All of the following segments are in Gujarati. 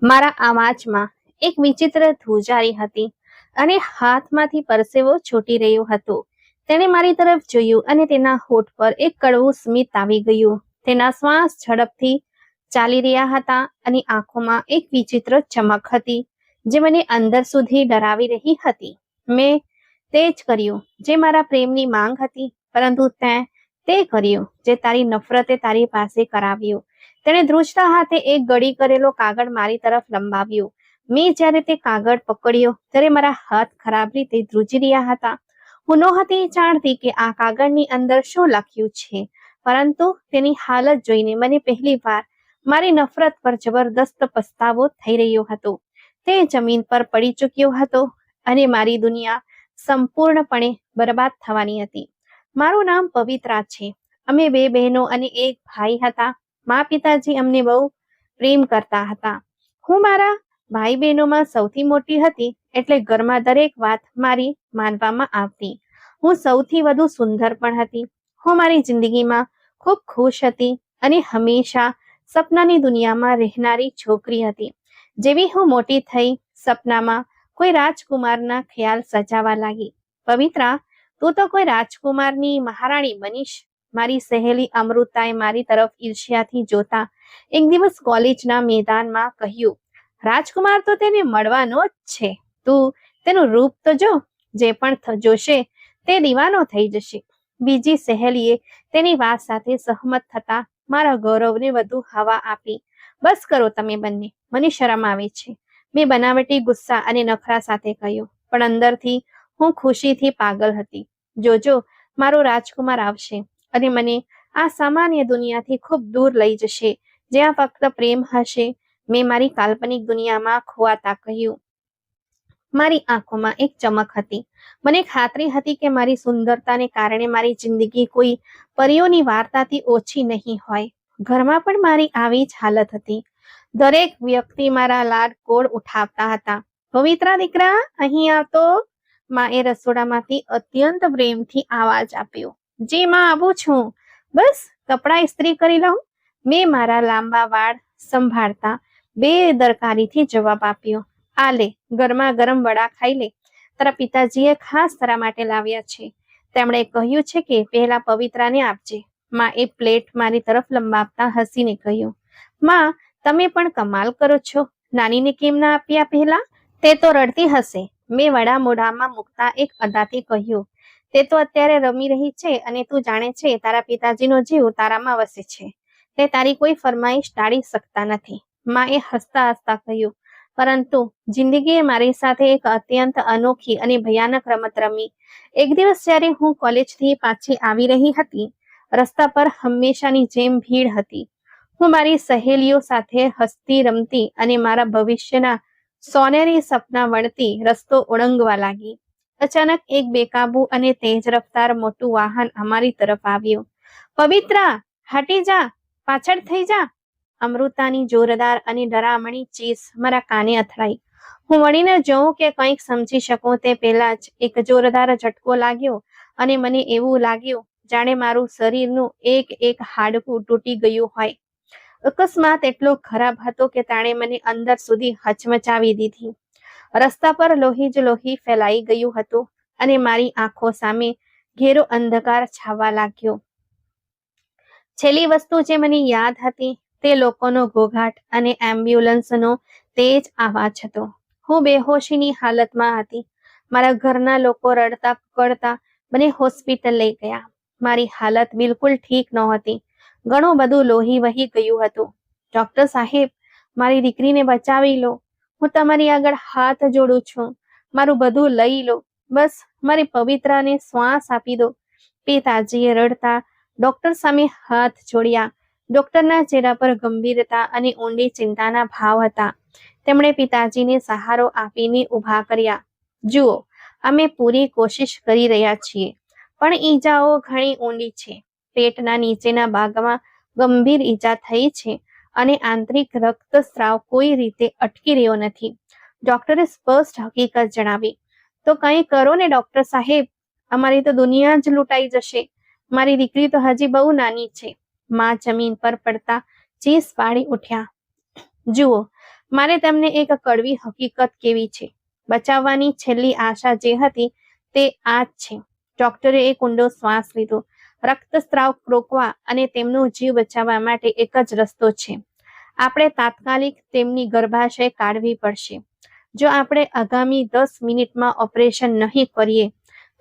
મારા અવાજમાં એક વિચિત્ર ધ્રુજારી હતી અને હાથમાંથી પરસેવો છૂટી રહ્યો હતો. તેણે મારી તરફ જોયું અને તેના હોઠ પર એક કડવું સ્મિત આવી ગયું. તેના શ્વાસ ઝડપથી ચાલી રહ્યા હતા અને આંખોમાં એક વિચિત્ર ચમક હતી જે મને અંદર સુધી ડરાવી રહી હતી. મેં તે જ કર્યું જે મારા પ્રેમની માંગ હતી, પરંતુ તે કર્યું જે તારી નફરતે તારી પાસે કરાવ્યું. તેણે ધ્રુજતા હાથે એક ગળી કરેલો કાગળ મારી તરફ લંબાવ્યો. મેં જ્યારે તે કાગળ પકડ્યો ત્યારે મારા હાથ ખરાબ રીતે ધ્રુજી રહ્યા હતા. હું નહોતી જાણતી કે આ કાગળની અંદર શું લખ્યું છે, પરંતુ તેની હાલત જોઈને મને પહેલી વાર મારી નફરત પર જબરદસ્ત પસ્તાવો થઈ રહ્યો હતો. તે જમીન પર પડી ચૂક્યો હતો અને મારી દુનિયા સંપૂર્ણપણે બરબાદ થવાની હતી. મારું નામ પવિત્રા છે. અમે 2 બહેનો અને એક ભાઈ હતા. મા પિતાજી અમને બહુ પ્રેમ કરતા હતા. હું મારા ભાઈ બહેનોમાં સૌથી મોટી હતી, એટલે ઘરમાં દરેક વાત મારી માનવામાં આવતી. હું સૌથી વધુ સુંદર પણ હતી. હું મારી જિંદગીમાં ખૂબ ખુશ હતી અને હંમેશા સપનાની દુનિયામાં રહેનારી છોકરી હતી. જેવી હું મોટી થઈ, સપનામાં કોઈ રાજકુમારના ખ્યાલ સજાવા લાગી. પવિત્રા, તું તો કોઈ રાજકુમારની મહારાણી બનીશ. મારી સહેલી અમૃતાએ મારી તરફ ઈર્ષ્યાથી જોતા એક દિવસ કોલેજના મેદાનમાં કહ્યું, રાજકુમાર તો તેને મળવાનો જ છે. તું તેનું રૂપ તો જો, જે પણ જોશે તે દીવાનો થઈ જશે. બીજી સહેલીએ તેની વાત સાથે સહમત થતા મારા ગૌરવને વધુ હવા આપી. બસ કરો તમે બંને, મને શરમ આવે છે, મેં બનાવટી ગુસ્સા અને નખરા સાથે કહ્યું, પણ અંદરથી હું ખુશીથી પાગલ હતી. જોજો, મારો રાજકુમાર આવશે અને મને આ સામાન્ય દુનિયાથી ખૂબ દૂર લઈ જશે, જ્યાં ફક્ત પ્રેમ હશે. મેં મારી કાલ્પનિક દુનિયામાં ખોવાતા કહ્યું. મારી આંખોમાં એક ચમક હતી. મને ખાતરી હતી કે મારી સુંદરતાને કારણે મારી જિંદગી કોઈ પરીઓની વાર્તાથી ઓછી નહીં હોય. ઘરમાં પણ મારી આવી જ હાલત હતી. દરેક વ્યક્તિ મારા લાડ કોડ ઉઠાવતા હતા. પવિત્રા દીકરા, અહીં આવતો. માએ રસોડામાંથી અત્યંત પ્રેમથી આવાજ આપ્યો. જી માં, આવું છું. બસ કપડાં ઇસ્ત્રી કરી લઉં. મેં મારા લાંબા વાળ સંભાળતા બેદરકારીથી જવાબ આપ્યો. આ લે, ગરમા ગરમ વડા ખાઈ લે. તારા પિતાજીએ ખાસ તારા માટે લાવ્યા છે. તેમણે કહ્યું છે કે પહેલા પવિત્રાને આપજે. માં એ પ્લેટ મારી તરફ લંબાવતા હસીને કહ્યું. માં, તમે પણ કમાલ કરો છો. નાનીને કેમ ના આપ્યા પહેલા? તે તો રડતી હશે. મેં વડા મોઢામાં મૂકતા એક અદાથી કહ્યું. તે તો અત્યારે રમી રહી છે અને તું જાણે છે તારા પિતાજીનો જીવ તારામાં વસે છે. તે તારી કોઈ ફરમાઈશ ટાળી શકતા નથી. માએ હસતા હસતા કહ્યું. પરંતુ જિંદગીએ મારી સાથે એક અત્યંત અનોખી અને ભયાનક રમત રમી. એક દિવસ જ્યારે હું કોલેજથી પાછી આવી રહી હતી, રસ્તા પર હંમેશાની જેમ ભીડ હતી. હું મારી સહેલીઓ સાથે હસતી રમતી અને મારા ભવિષ્યના સોનેરી સપના વણતી રસ્તો ઓળંગવા લાગી. અચાનક એક બેકાબુ અને તેજ રફતાર મોટું વાહન અમારી તરફ આવ્યું. પવિત્રા, હટી જા, પાછળ થઈ જા. અમૃતાની જોરદાર અને ડરામણી ચીસ મારા કાને અથડાઈ. હું વળીને જોઉં કે કંઈક સમજી શકું તે પહેલા જ એક જોરદાર ઝટકો લાગ્યો અને મને એવું લાગ્યું જાણે મારું શરીરનું એક એક હાડકું તૂટી ગયું હોય. અકસ્માત એટલો ખરાબ હતો કે તાણે મને અંદર સુધી હચમચાવી દીધી. રસ્તા પર લોહી જ લોહી ફેલાઈ ગયું હતું અને મારી આંખો સામે ઘેરો અંધકાર છાવવા લાગ્યો. છેલ્લી વસ્તુ જે મને યાદ હતી તે લોકોનો ઘોઘાટ અને એમ્બ્યુલન્સનો તેજ અવાજ હતો. હું બેહોશીની હાલતમાં હતી. મારા ઘરના લોકો રડતા કકડતા મને હોસ્પિટલ લઈ ગયા. મારી હાલત બિલકુલ ઠીક નહોતી. ઘણું બધું લોહી વહી ગયું હતું. ડોક્ટર સાહેબ, મારી દીકરીને બચાવી લો. હું તમારી આગળ હાથ જોડું છું. મારું બધું લઈ લો. બસ મારી પવિત્રાને શ્વાસ આપી દો. પિતાજીએ રડતા ડોક્ટર સામે હાથ જોડ્યા. ડોક્ટરના ચહેરા પર ગંભીરતા અને ઊંડી ચિંતાના ભાવ હતા. તેમણે પિતાજીને સહારો આપીને ઊભા કર્યા. જુઓ, અમે પૂરી કોશિશ કરી રહ્યા છીએ, પણ ઈજાઓ ઘણી ઊંડી છે. પેટના નીચેના ભાગમાં ગંભીર ઈજા થઈ છે અને આંતરિક રક્તસ્રાવ કોઈ રીતે અટકી રહ્યો નથી. ડોક્ટરે સ્પષ્ટ હકીકત જણાવી. તો કંઈ કરો ને ડોક્ટર સાહેબ, અમારી તો દુનિયા જ લૂંટાઈ જશે. મારી દીકરી તો હજી બહુ નાની છે. માં જમીન પર પડતા ચીસ પાડી ઉઠ્યા. જુઓ, મારે તમને એક કડવી હકીકત કેવી છે. બચાવવાની છેલ્લી આશા જે હતી તે આ જ છે. ડોક્ટરે એક ઊંડો શ્વાસ લીધો. રક્તસ્રાવ રોકવા અને તેમનો જીવ બચાવવા માટે એક જ રસ્તો છે. આપણે તાત્કાલિક તેમની ગર્ભાશય કાઢવી પડશે. જો આપણે આગામી 10 મિનિટમાં ઓપરેશન નહીં કરીએ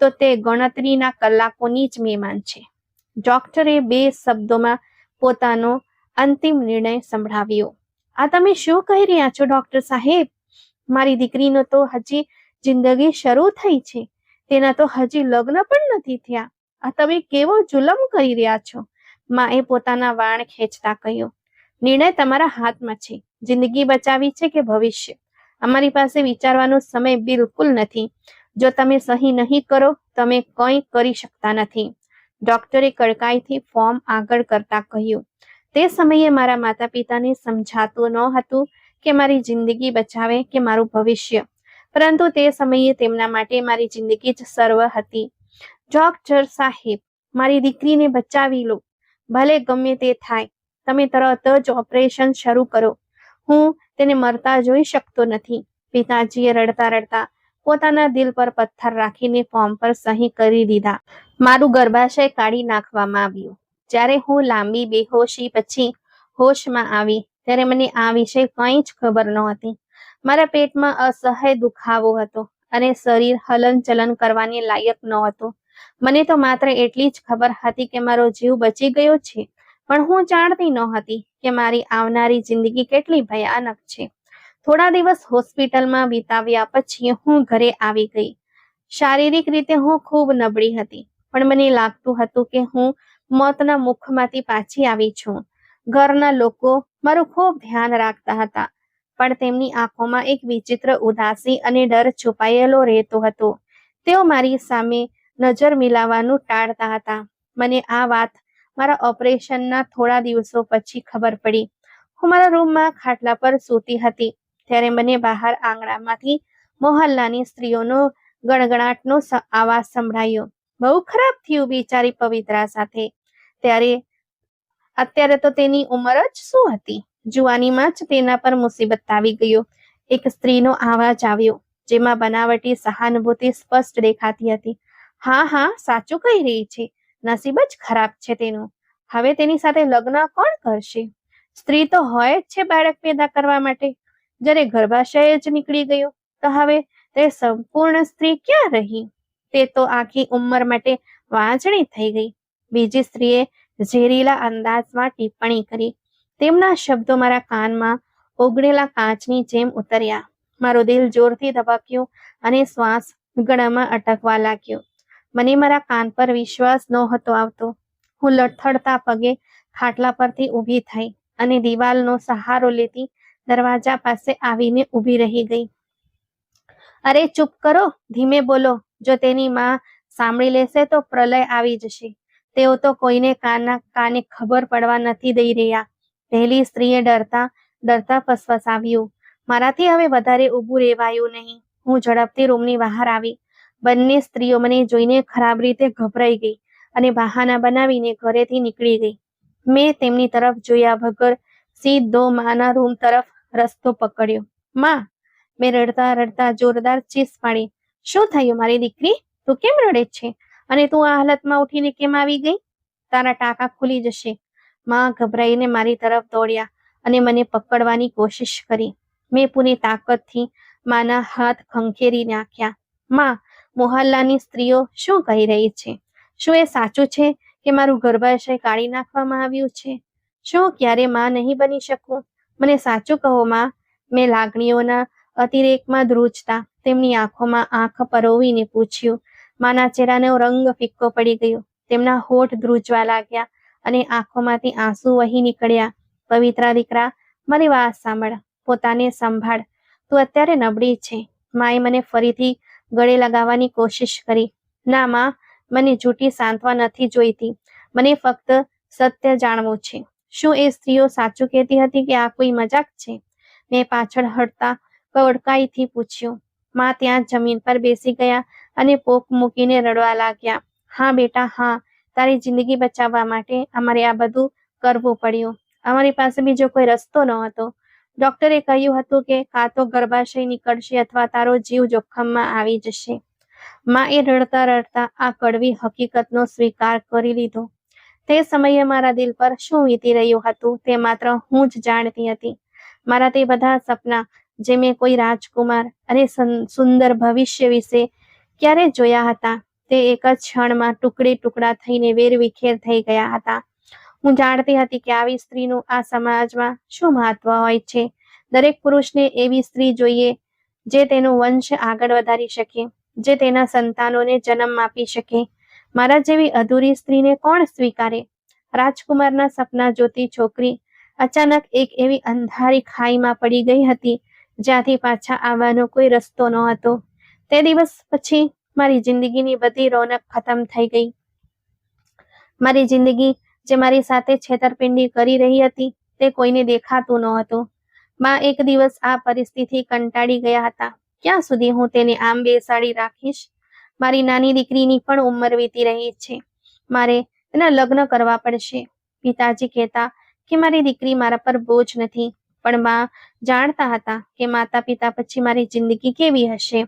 તો તે ગણતરીના કલાકોની જ મહેમાન છે. ડોક્ટરે 2 શબ્દોમાં પોતાનો અંતિમ નિર્ણય સંભળાવ્યો. આ તમે શું કહી રહ્યા છો ડોક્ટર સાહેબ? મારી દીકરીનો તો હજી જિંદગી શરૂ થઈ છે. તેના તો હજી લગ્ન પણ નથી થયા. આ તમે કેવો જુલમ કરી રહ્યા છો? માએ પોતાના વાળ ખેંચતા કહ્યું. નિર્ણય તમારા હાથમાં છે. જિંદગી બચાવી છે કે ભવિષ્ય? અમારી પાસે વિચારવાનો સમય બિલકુલ નથી. જો તમે સહી નહીં કરો તમે કંઈ કરી શકતા નથી. ડોક્ટરે કડકાઈથી ફોર્મ આગળ કરતા કહ્યું. તે સમયે મારા માતા પિતાને સમજાતું ન હતું કે મારી જિંદગી બચાવે કે મારું ભવિષ્ય, પરંતુ તે સમયે તેમના માટે મારી જિંદગી જ સર્વ હતી. ડોક્ટર સાહેબ, મારી દીકરીને બચાવી લો, ભલે ગમે તે થાય. તમે તરત જ ઓપરેશન શરૂ કરો. હું તેને મરતા જોઈ શકતો નથી. પિતાજીએ રડતા રડતા પોતાના દિલ પર પથ્થર રાખીને ફોર્મ પર સહી કરી દીધા. મારું ગર્ભાશય કાઢી નાખવામાં આવ્યું. જ્યારે હું લાંબી બેહોશી પછી હોશમાં આવી ત્યારે મને આ વિશે કંઈ જ ખબર નહોતી. મારા પેટમાં અસહ્ય દુખાવો હતો અને શરીર હલનચલન કરવાને લાયક નહોતું. મને તો માત્ર એટલી જ ખબર હતી કે મારો જીવ બચી ગયો છે, પણ હું જાણતી નહોતી કે મારી આવનારી જિંદગી કેટલી ભયાનક છે. થોડા દિવસ હોસ્પિટલમાં વિતાવ્યા પછી હું ઘરે આવી ગઈ. શારીરિક રીતે હું ખૂબ નબળી હતી, પણ મને લાગતું હતું કે હું મોતના મુખમાંથી પાછી આવી છું. ઘરના લોકો મારું ખૂબ ધ્યાન રાખતા હતા, પણ તેમની આંખોમાં એક વિચિત્ર ઉદાસી અને ડર છુપાયેલો રહેતો હતો. તેઓ મારી સામે નજર મિલાવવાનું ટાળતા હતા. મને આ વાત મારા ઓપરેશનના થોડા દિવસો પછી ખબર પડી. હું મારા રૂમમાં ખાટલા પર સૂતી હતી ત્યારે મને બહાર આંગણામાંથી મોહલ્લાની સ્ત્રીઓનો ગણગણાટનો અવાજ સંભળાયો. બહુ ખરાબ થયું બિચારી પવિત્રા સાથે. અત્યારે તો તેની ઉંમર જ શું હતી? જુવાનીમાં જ તેના પર મુસીબત આવી ગયો. એક સ્ત્રીનો અવાજ આવ્યો, જેમાં બનાવટી સહાનુભૂતિ સ્પષ્ટ દેખાતી હતી. હા હા, સાચું કહી રહી છે. નસીબ જ ખરાબ છે તેનું. હવે તેની સાથે લગ્ન કોણ કરશે? સ્ત્રી તો હોય જ છે બાળક પેદા કરવા માટે. જ્યારે ગર્ભાશય જ નીકળી ગયો તો હવે તે સંપૂર્ણ સ્ત્રી ક્યાં રહી? તે તો આખી ઉંમર માટે વાંચણી થઈ ગઈ. બીજી સ્ત્રીએ ઝેરીલા અંદાજમાં ટિપ્પણી કરી. તેમના શબ્દો મારા કાનમાં ઓગળેલા કાચની જેમ ઉતર્યા. મારું દિલ જોરથી ધબક્યું અને શ્વાસ ગળામાં અટકવા લાગ્યો. મને મારા કાન પર વિશ્વાસ નહોતો આવતો. હું લથડતા પગે ખાટલા પરથી ઊભી થઈ અને દિવાલનો સહારો લેતી દરવાજા પાસે આવીને ઊભી રહી ગઈ. અરે ચૂપ કરો, ધીમે બોલો. જો તેની માં સાંભળી લેશે તો પ્રલય આવી જશે. તેઓ તો કોઈને કાને ખબર પડવા નથી દઈ રહ્યા. પહેલી સ્ત્રીએ ડરતા ફસફસાવ્યું. મારાથી હવે વધારે ઊભું રહેવાયું નહીં. હું ઝડપથી રૂમની બહાર આવી. બંને સ્ત્રીઓ મને જોઈને ખરાબ રીતે ગભરાઈ ગઈ અને બહાના બનાવીને ઘરેથી નીકળી ગઈ. મેં તેમની તરફ જોયા વગર સીધો માના રૂમ તરફ રસ્તો પકડ્યો. માં, મેં રડતા રડતા જોરદાર ચીસ પાડી. શું થયું મારી દીકરી? તું કેમ રડે છે? અને તું આ હાલતમાં ઉઠીને કેમ આવી ગઈ? તારા ટાંકા ખુલી જશે. માં ગભરાઈને મારી તરફ દોડ્યા અને મને પકડવાની કોશિશ કરી. મેં પૂરી તાકાતથી માના હાથ ખંખેરી નાખ્યા. માં, મોહલ્લાની સ્ત્રીઓ શું કહી રહી છે? શું એ સાચું છે કે મારું ગર્ભાશય કાઢી નાખવામાં આવ્યું છે? શું ક્યારે માં નહીં બની શકું? મને સાચું કહો માં. મેં લાગણીઓના અતિરેકમાં ધ્રુજતા તેમની આંખોમાં આંખ પરોવીને પૂછ્યું. માના ચહેરાનો રંગ ફિક્કો પડી ગયો. તેમના હોઠ ધ્રુજવા લાગ્યા અને આંખોમાંથી આંસુ વહી નીકળ્યા. પવિત્રા દીકરા, મારી વાત સાંભળ. પોતાને સંભાળ. તું અત્યારે નબળી છે. માએ મને ફરીથી ગળે લગાવવાની કોશિશ કરી. ના માં, મને જૂઠી સાંત્વના નથી જોઈતી. મને ફક્ત સત્ય જાણવું છે. શું એ સ્ત્રીઓ સાચું કહેતી હતી કે આ કોઈ મજાક છે? મેં પાછળ હટતા કડકાઈથી પૂછ્યું. માં ત્યાં જમીન પર બેસી ગયા અને પોક મૂકીને રડવા લાગ્યા. હા બેટા, હા. તારી જિંદગી બચાવવા માટે અમારે આ બધું કરવું પડ્યું. અમારી પાસે બીજો કોઈ રસ્તો ન હતો. ડોક્ટરે કહ્યું હતું કે કાં તો ગર્ભાશય નીકળશે અથવા તારો જીવ જોખમમાં આવી જશે. માં એ રડતા રડતા આ કડવી હકીકતનો સ્વીકાર કરી લીધો. તે સમયે મારા દિલ પર શું વીતી રહ્યું હતું તે માત્ર હું જ જાણતી હતી. મારા તે બધા સપના જે મેં કોઈ રાજકુમાર અને સુંદર ભવિષ્ય વિશે ક્યારે જોયા હતા તે એક જ ક્ષણમાં ટુકડે ટુકડા થઈને વેરવિખેર થઈ ગયા હતા. હું જાણતી હતી કે આવી સ્ત્રીનું આ સમાજમાં શું મહત્વ હોય છે. દરેક પુરુષને એવી સ્ત્રી જોઈએ જે તેનો વંશ આગળ વધારી શકે, જે તેના સંતાનોને જન્મ આપી શકે. મારા જેવી અધૂરી સ્ત્રીને કોણ સ્વીકારે? રાજકુમારના સપના જોતી છોકરી અચાનક એક એવી અંધારી ખાઈમાં પડી ગઈ હતી જ્યાંથી પાછા આવવાનો કોઈ રસ્તો ન હતો. તે દિવસ પછી મારી જિંદગીની બધી રોનક ખતમ થઈ ગઈ. મારી જિંદગી જે મારી સાથે છેતરપિંડી કરી રહી હતી તે કોઈને દેખાતું ન હતું. માં એક દિવસ આ પરિસ્થિતિ કંટાળી ગયા હતા. ક્યાં સુધી હું તેને આમ બેસાડી રાખીશ? મારી નાની દીકરીની પણ ઉંમર વીતી રહી છે. મારે તેના લગ્ન કરવા પડશે. પિતાજી કહેતા કે મારી દીકરી મારા પર બોજ નથી, પણ માં જાણતા હતા કે માતા પિતા પછી મારી જિંદગી કેવી હશે,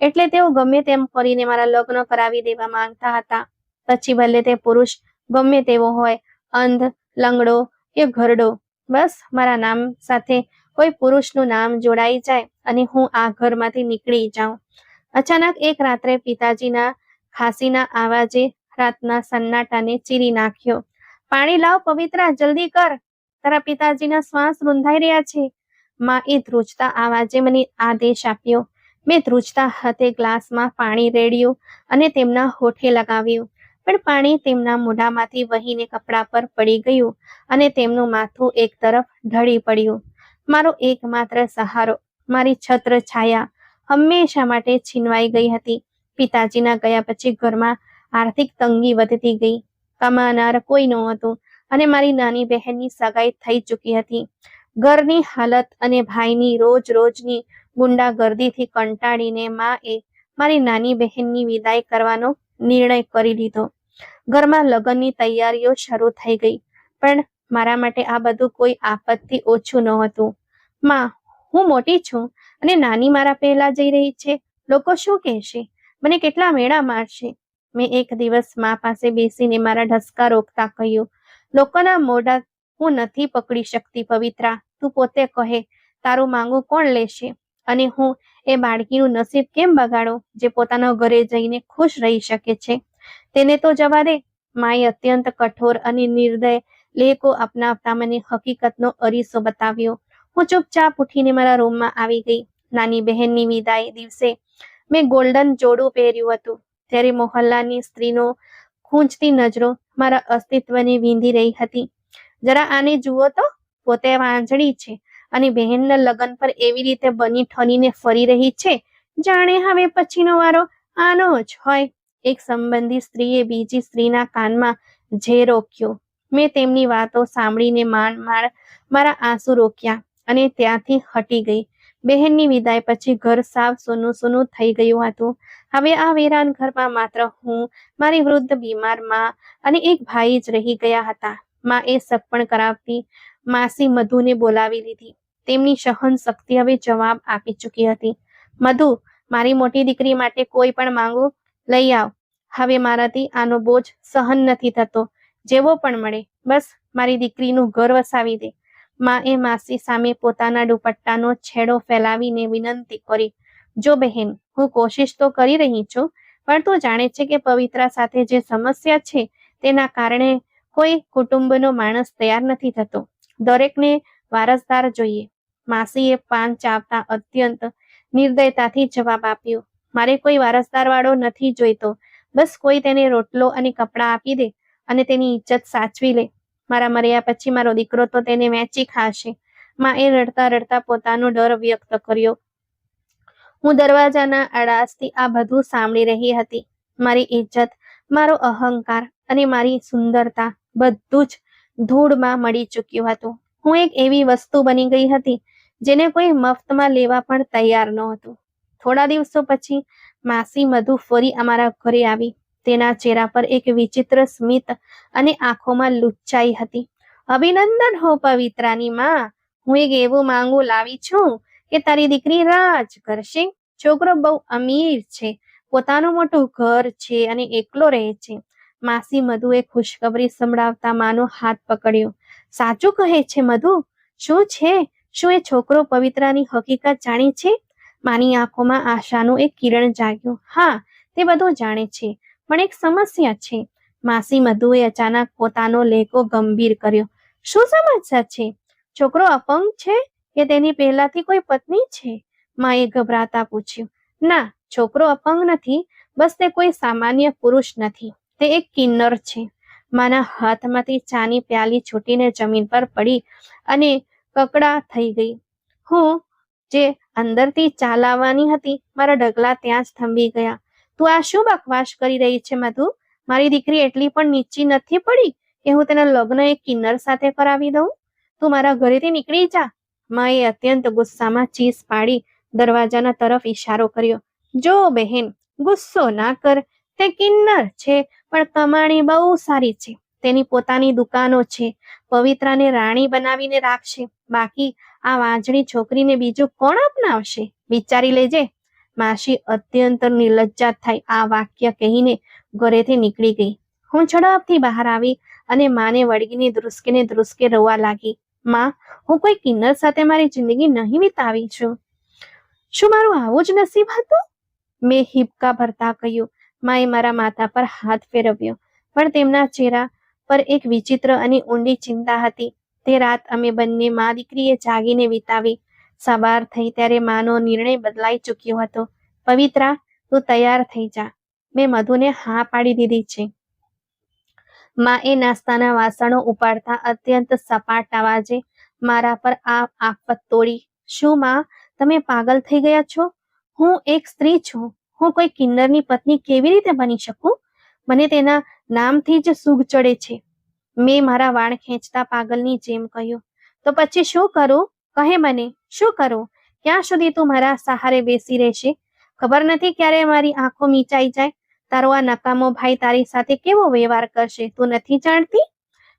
એટલે તેઓ ગમે તેમ કરીને મારા લગ્ન કરાવી દેવા માંગતા હતા. પછી ભલે તે પુરુષ ગમે તેવો હોય, અંધ, લંગડો કે ઘરડો, બસ મારા નામ સાથે કોઈ પુરુષનું નામ જોડાઈ જાય અને હું આ ઘરમાંથી નીકળી જાઉં. અચાનક એક રાત્રે પિતાજીના ખાંસીના આવાજે રાતના સન્નાટાને ચીરી નાખ્યો. પાણી લાવ પવિત્રા, જલ્દી કર, તારા પિતાજીના શ્વાસ રૂંધાઈ રહ્યા છે. માં એ ધ્રુજતા આવાજે મને આદેશ આપ્યો. મેં ધ્રુજતા હાથે ગ્લાસમાં પાણી રેડ્યું અને તેમના હોઠે લગાવ્યું, પણ પાણી તેમના મોઢામાંથી વહીને કપડા પર પડી ગયું અને તેમનું માથું એક તરફ ઢળી પડ્યું. મારો એકમાત્ર સહારો, મારી છત્ર છાયા હંમેશા માટે છીનવાઈ ગઈ હતી. પિતાજીના ગયા પછી ઘરમાં આર્થિક તંગી વધતી ગઈ. કમાનાર કોઈ નહોતું અને મારી નાની બહેનની સગાઈ થઈ ચૂકી હતી. ઘરની હાલત અને ભાઈની રોજ રોજની ગુંડાગર્દીથી કંટાળીને માએ મારી નાની બહેનની વિદાય કરવાનો નિર્ણય કરી લીધો. ઘરમાં લગ્નની તૈયારીઓ શરૂ થઈ ગઈ, પણ મારા માટે આ બધું કોઈ આફતથી ઓછું નહોતું. માં, હું મોટી છું અને નાની મારા પહેલા જઈ રહી છે. લોકો શું કહેશે? મને કેટલા મેળા મારશે? મેં એક દિવસ માં પાસે બેસીને મારા ઢસકા રોકતા કહ્યું, લોકોના મોઢા હું નથી પકડી શકતી પવિત્રા, તું પોતે કહે, તારું માંગુ કોણ લેશે? અને હું એ બાળકીનું નસીબ કેમ બગાડું જે પોતાના ઘરે જઈને ખુશ રહી શકે છે? તેને તો જવા દે. માએ અત્યંત કઠોર અને નિર્દય લેખો અપનાવતા મને હકીકતનો અરીસો બતાવ્યો. હું ચૂપચાપ ઉઠીને મારા રૂમમાં આવી ગઈ. નાની બહેનની વિદાય દિવસે મેં ગોલ્ડન જોડું પહેર્યું હતું, ત્યારે મોહલ્લાની સ્ત્રીનો ખૂંચતી નજરો મારા અસ્તિત્વને વીંધી રહી હતી. જરા આને જુઓ તો, પોતે વાંજળી છે અને બહેનના લગ્ન પર એવી રીતે બની ઠનીને ફરી રહી છે જાણે હવે પછીનો વારો આનો જ હોય. એક સંબંધી સ્ત્રીએ બીજી સ્ત્રીના કાનમાં ઝેર રોક્યો. મેં તેમની વાતો સાંભળીને માંડ મારા આંસુ રોક્યા અને ત્યાંથી હટી ગઈ. બહેનની વિદાય પછી ઘર સાવ સૂનું સૂનું થઈ ગયું હતું. હવે આ વેરાન ઘરમાં માત્ર હું, મારી વૃદ્ધ બીમાર માં અને એક ભાઈ જ રહી ગયા હતા. માં એ સગપણ કરાવતી માસી મધુને બોલાવી લીધી. તેમની સહન શક્તિ હવે જવાબ આપી ચૂકી હતી. મધુ, મારી મોટી દીકરી માટે કોઈ પણ માંગુ લઈ આવ. હવે મારાથી આનો બોજ સહન નથી થતો. જેવો પણ મળે, બસ મારી દીકરીનું ઘર વસાવી દે. માં એ માસી સામે પોતાના દુપટ્ટાનો છેડો ફેલાવીને વિનંતી કરી. જો બહેન, હું કોશિશ તો કરી રહી છું, પણ તું જાણે છે કે પવિત્રા સાથે જે સમસ્યા છે તેના કારણે કોઈ કુટુંબનો માણસ તૈયાર નથી થતો. દરેકને વારસદાર જોઈએ. માસીએ પાન ચાવતા અત્યંત નિર્દયતાથી જવાબ આપ્યો, મારે કોઈ વારસદાર વાળો નથી જોઈતો. બસ કોઈ તેને રોટલો અને કપડાં આપી દે અને તેની ઇજ્જત સાચવી લે. મારા મર્યા પછી મારો દીકરો તો તેને વેચી ખાશે. માં એ રડતા રડતા પોતાનો ડર વ્યક્ત કર્યો. હું દરવાજાના અડાસથી આ બધું સાંભળી રહી હતી. મારી ઇજ્જત, મારો અહંકાર અને મારી સુંદરતા બધું જ ધૂળમાં મળી ચૂક્યું હતું. હું એક એવી વસ્તુ બની ગઈ હતી જેને કોઈ મફતમાં લેવા પણ તૈયાર નહોતું. થોડા દિવસો પછી માસી મધુ ફરી અમારા ઘરે આવી. તેના ચહેરા પર એક વિચિત્ર સ્મિત અને આંખોમાં લુચ્ચાઈ હતી. અભિનંદન હો પવિત્રાની માં, હું એક એવું માંગુ લાવી છું કે તારી દીકરી રાજ કરશે. છોકરો બહુ અમીર છે, પોતાનું મોટું ઘર છે અને એકલો રહે છે. માસી મધુએ ખુશખબરી સંભળાવતા માનો હાથ પકડ્યો. સાચું કહે છે મધુ? શું છે? શું એ છોકરો પવિત્રાની હકીકત જાણે છે? માની આંખોમાં આશાનું એક કિરણ જાગ્યું. હા, તે બધું જાણે છે, પણ એક સમસ્યા છે. માસી મધુએ અચાનક પોતાનો લહેકો ગંભીર કર્યો. શું સમસ્યા છે? છોકરો અપંગ છે કે તેની પહેલાથી કોઈ પત્ની છે? માએ ગભરાતા પૂછ્યું. ના, છોકરો અપંગ નથી, બસ તે કોઈ સામાન્ય પુરુષ નથી, તે એક કિન્નર છે. માના હાથમાંથી ચાની પ્યાલી છૂટીને જમીન પર પડી અને કકડા થઈ ગઈ. હું જે અંદરથી ચા લાવવાની હતી, મારા ડગલા ત્યાં જ થંભી ગયા. તું આ શું બકવાસ કરી રહી છે મધુ? મારી દીકરી એટલી પણ નીચી નથી પડી કે હું તેના લગ્ન એક કિન્નર સાથે કરાવી દઉં? તું મારા ઘરેથી નીકળી જા. માએ અત્યંત ગુસ્સામાં ચીસ પાડી દરવાજાના તરફ ઈશારો કર્યો. જો બહેન, ગુસ્સો ના કર. તે કિન્નર છે, પણ કમાણી બહુ સારી છે. તેની પોતાની દુકાનો છે. પવિત્રાને રાણી બનાવીને રાખશે. બાકી આ વાંજણી છોકરીને બીજું કોણ અપનાવશે? વિચારી લેજે. માસી અત્યંત નિર્લજ્જા થઈ આ વાક્ય કહીને ઘરેથી નીકળી ગઈ. હું ઝડપથી બહાર આવી અને માને વળગીને ધ્રુસકે રોવા લાગી. માં, હું કોઈ કિન્નર સાથે મારી જિંદગી નહીં વિતાવી છું. શું મારું આવું જ નસીબ હતું? મેં હિબકા ભરતા કહ્યું. માએ મારા માથા પર હાથ ફેરવ્યો, પણ તેમના ચહેરા પર એક વિચિત્ર અને ઊંડી ચિંતા હતી. તે રાત અમે બંને મા દીકરીએ જાગીને વિતાવી. સવાર થઈ ત્યારે માનો નિર્ણય બદલાઈ ચૂક્યો હતો. પવિત્રા, તું તૈયાર થઈ જા. મેં મધુને હા પાડી દીધી છે. માએ નાસ્તાના વાસણો ઉપાડતા અત્યંત સપાટ અવાજે મારા પર આ આફત તોડી. શું માં, તમે પાગલ થઈ ગયા છો? હું એક સ્ત્રી છું. હું કોઈ કિન્નરની પત્ની કેવી રીતે બની શકું? મને તેના નામથી જ સૂગ ચડે છે. મેં મારા વાળ ખેંચતા પાગલની જેમ કહ્યું. તો પછી શું કરું? કહે મને, શું કરું? ક્યાં સુધી તું મારા સહારે બેસી રહેશે? ખબર નથી ક્યારે મારી આંખો મીચાઈ જાય. તારો આ નકામો ભાઈ તારી સાથે કેવો વ્યવહાર કરશે, તું નથી જાણતી?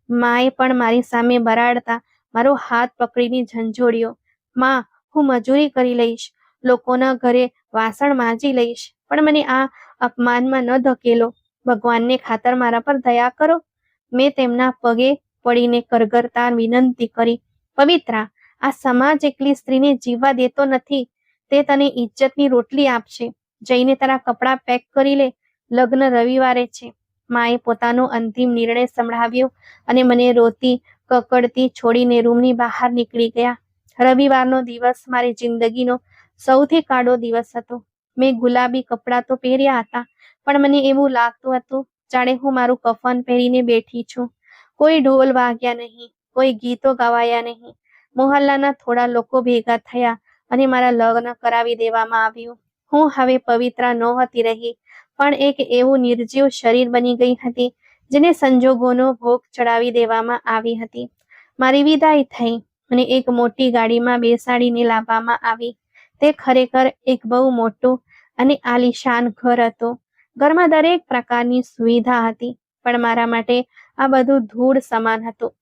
માએ પણ મારી સામે બરાડતા મારો હાથ પકડીને ઝંઝોડ્યો. માં, હું મજૂરી કરી લઈશ, લોકોના ઘરે વાસણ માંજી લઈશ, પણ મને આ અપમાનમાં ન ધકેલો. ભગવાનને ખાતર મારા પર દયા કરો. મેં તેમના પગે પડીને કરગરતા વિનંતી કરી. પવિત્રા, આ સમાજ એકલી સ્ત્રીને જીવવા દેતો નથી. તે તને ઇજ્જતની રોટલી આપશે. જઈને તારા કપડાં પેક કરી લે, લગ્ન રવિવારે છે. માએ પોતાનો અંતિમ નિર્ણય સંભળાવ્યો અને મને રોતી કકડતી છોડીને રૂમની બહાર નીકળી ગયા. રવિવારનો દિવસ મારી જિંદગીનો સૌથી કાળો દિવસ હતો. મેં ગુલાબી કપડાં તો પહેર્યા હતા, પણ મને એવું લાગતું હતું જાણે હું મારું કફન પહેરીને બેઠી છું. કોઈ ઢોલ વાગ્યા નહીં, કોઈ ગીતો ગવાયા નહીં. મોહલ્લાના થોડા લોકો ભેગા થયા અને મારા લગ્ન કરાવી દેવામાં આવ્યું. હું હવે પવિત્રા નહોતી રહી, પણ એક એવું નિર્જીવ શરીર બની ગઈ હતી જેને સંજોગોનો ભોગ ચડાવી દેવામાં આવી હતી. મારી વિદાય થઈ અને એક મોટી ગાડીમાં બેસાડીને લાવવામાં આવી. તે ખરેખર એક બહુ મોટું અને આલીશાન ઘર હતું. ઘરમાં દરેક પ્રકારની સુવિધા હતી, પણ મારા માટે આ બધું ધૂળ સમાન હતું.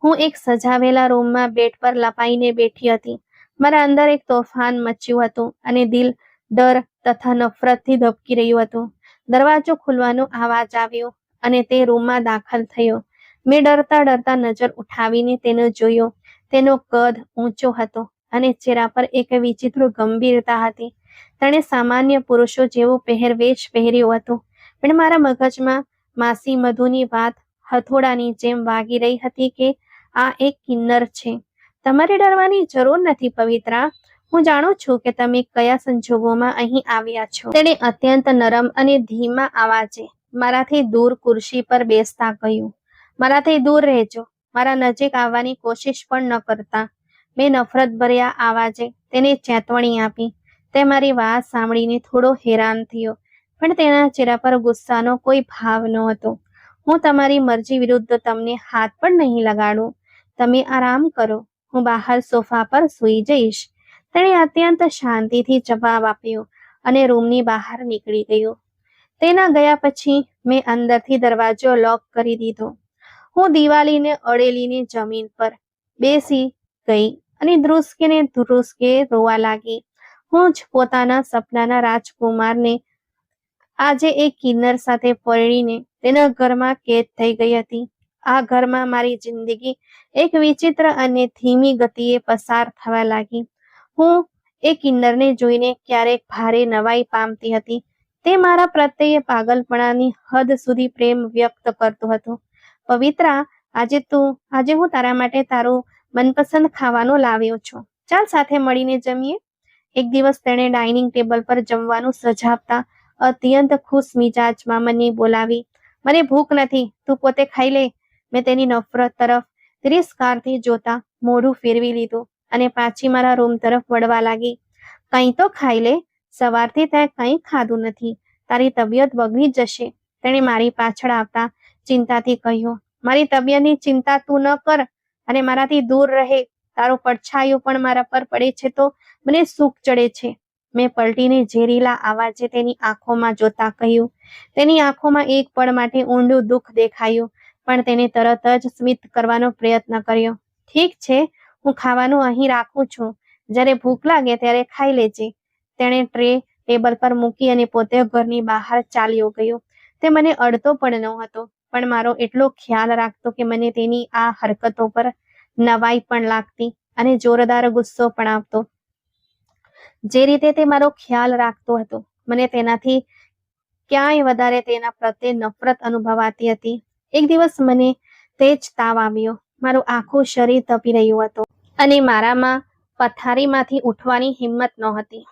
હું એક સજાવેલા રૂમમાં બેડ પર લપાઈને બેઠી હતી. મારા અંદર એક તોફાન મચ્યું હતું અને દિલ ડર તથા નફરતથી ધબકી રહ્યું હતું. દરવાજો ખુલવાનો અવાજ આવ્યો અને તે રૂમમાં દાખલ થયો. મેં ડરતા નજર ઉઠાવીને તેને જોયો. તેનો કદ ઊંચો હતો અને ચહેરા પર એક વિચિત્ર ગંભીરતા હતી. તેણે સામાન્ય પુરુષો જેવો પહેરવેશ પહેર્યો હતો, પણ મારા મગજમાં માસી મધુની વાત હથોડાની જેમ વાગી રહી હતી કે આ એક કિન્નર છે. તમારે ડરવાની જરૂર નથી પવિત્રા. હું જાણું છું કે તમે કયા સંજોગોમાં અહીં આવ્યા છો. તેણે અત્યંત નરમ અને ધીમા અવાજે મારાથી દૂર ખુરશી પર બેસતા કહ્યું. મારાથી દૂર રહેજો. મારા નજીક આવવાની કોશિશ પણ ન કરતા. મેં નફરત ભર્યા અવાજે તેને ચેતવણી આપી. તે મારી વાત સાંભળીને થોડો હેરાન થયો, પણ તેના ચહેરા પર ગુસ્સાનો કોઈ ભાવ નહોતો. હું તમારી મરજી વિરુદ્ધ તમને હાથ પણ નહીં લગાડું. તમે આરામ કરો, હું બહાર સોફા પર સૂઈ જઈશ. તેણે અત્યંત શાંતિથી જવાબ આપ્યો અને રૂમની બહાર નીકળી ગયો. તેના ગયા પછી મેં અંદરથી દરવાજો લોક કરી દીધો. હું દિવાલીને અડેલીને જમીન પર બેસી ગઈ અને ધ્રુસકે રોવા લાગી. હું જ પોતાના સપનાના રાજકુમારને આજે એક કિન્નર સાથે પરણીને તેના ઘરમાં કેદ થઈ ગઈ હતી. આ ઘરમાં મારી જિંદગી એક વિચિત્ર અને ધીમી ગતિએ પસાર થવા લાગી. હું એ કિન્નરને જોઈને ક્યારેક ભારે નવાઈ પામતી હતી. તે મારા પ્રત્યે પાગલપણાની હદ સુધી પ્રેમ વ્યક્ત કરતો હતો. પવિત્રા, આજે હું તારા માટે તારું મનપસંદ ખાવાનું લાવ્યો છું. ચાલ સાથે મળીને જમીએ. એક દિવસ તેણે ડાઇનિંગ ટેબલ પર જમવાનું સજાવતા અત્યંત ખુશ મિજાજમાં મને બોલાવી. મને ભૂખ નથી, તું પોતે ખાઈ લે. મેં તેની નફરત તરફ તિરસ્કારથી જોતા મોઢું ફેરવી લીધું અને પાછી મારા રૂમ તરફ વળવા લાગી. કંઈ તો ખાઈ લે, સવારથી તે કંઈ ખાધું નથી, તારી તબિયત બગડી જશે. તેણે મારી પાછળ આવતા ચિંતાથી કહ્યું. મારી તબિયતની ચિંતા તું ન કર અને મારાથી દૂર રહે. તારો પડછાયો પણ મારા પર પડે છે તો મને સુખ ચડે છે. મેં પલટીને ઝેરીલા આવાજે તેની આંખોમાં જોતા કહ્યું. તેની આંખોમાં એક પળ માટે ઊંડું દુઃખ દેખાયું, પણ તેને તરત જ સ્મિત કરવાનો પ્રયત્ન કર્યો. ઠીક છે, હું ખાવાનું અહીં રાખું છું, જ્યારે ભૂખ લાગે ત્યારે ખાઈ લેજે. તેણે ટ્રે ટેબલ પર મૂકી અને પોતે ઘરની બહાર ચાલ્યો ગયો. તે મને અડતો પણ ન હતો, પણ મારો એટલો ખ્યાલ રાખતો કે મને તેની આ હરકતો પર નવાઈ પણ લાગતી અને જોરદાર ગુસ્સો પણ આવતો. જે રીતે તે મારો ખ્યાલ રાખતો હતો, મને તેનાથી ક્યાંય વધારે તેના પ્રત્યે નફરત અનુભવાતી હતી. એક દિવસ મને તે જ તાવ આવ્યો. મારું આખું શરીર તપી રહ્યું હતું અને મારામાં પથારીમાંથી ઉઠવાની હિંમત નહોતી.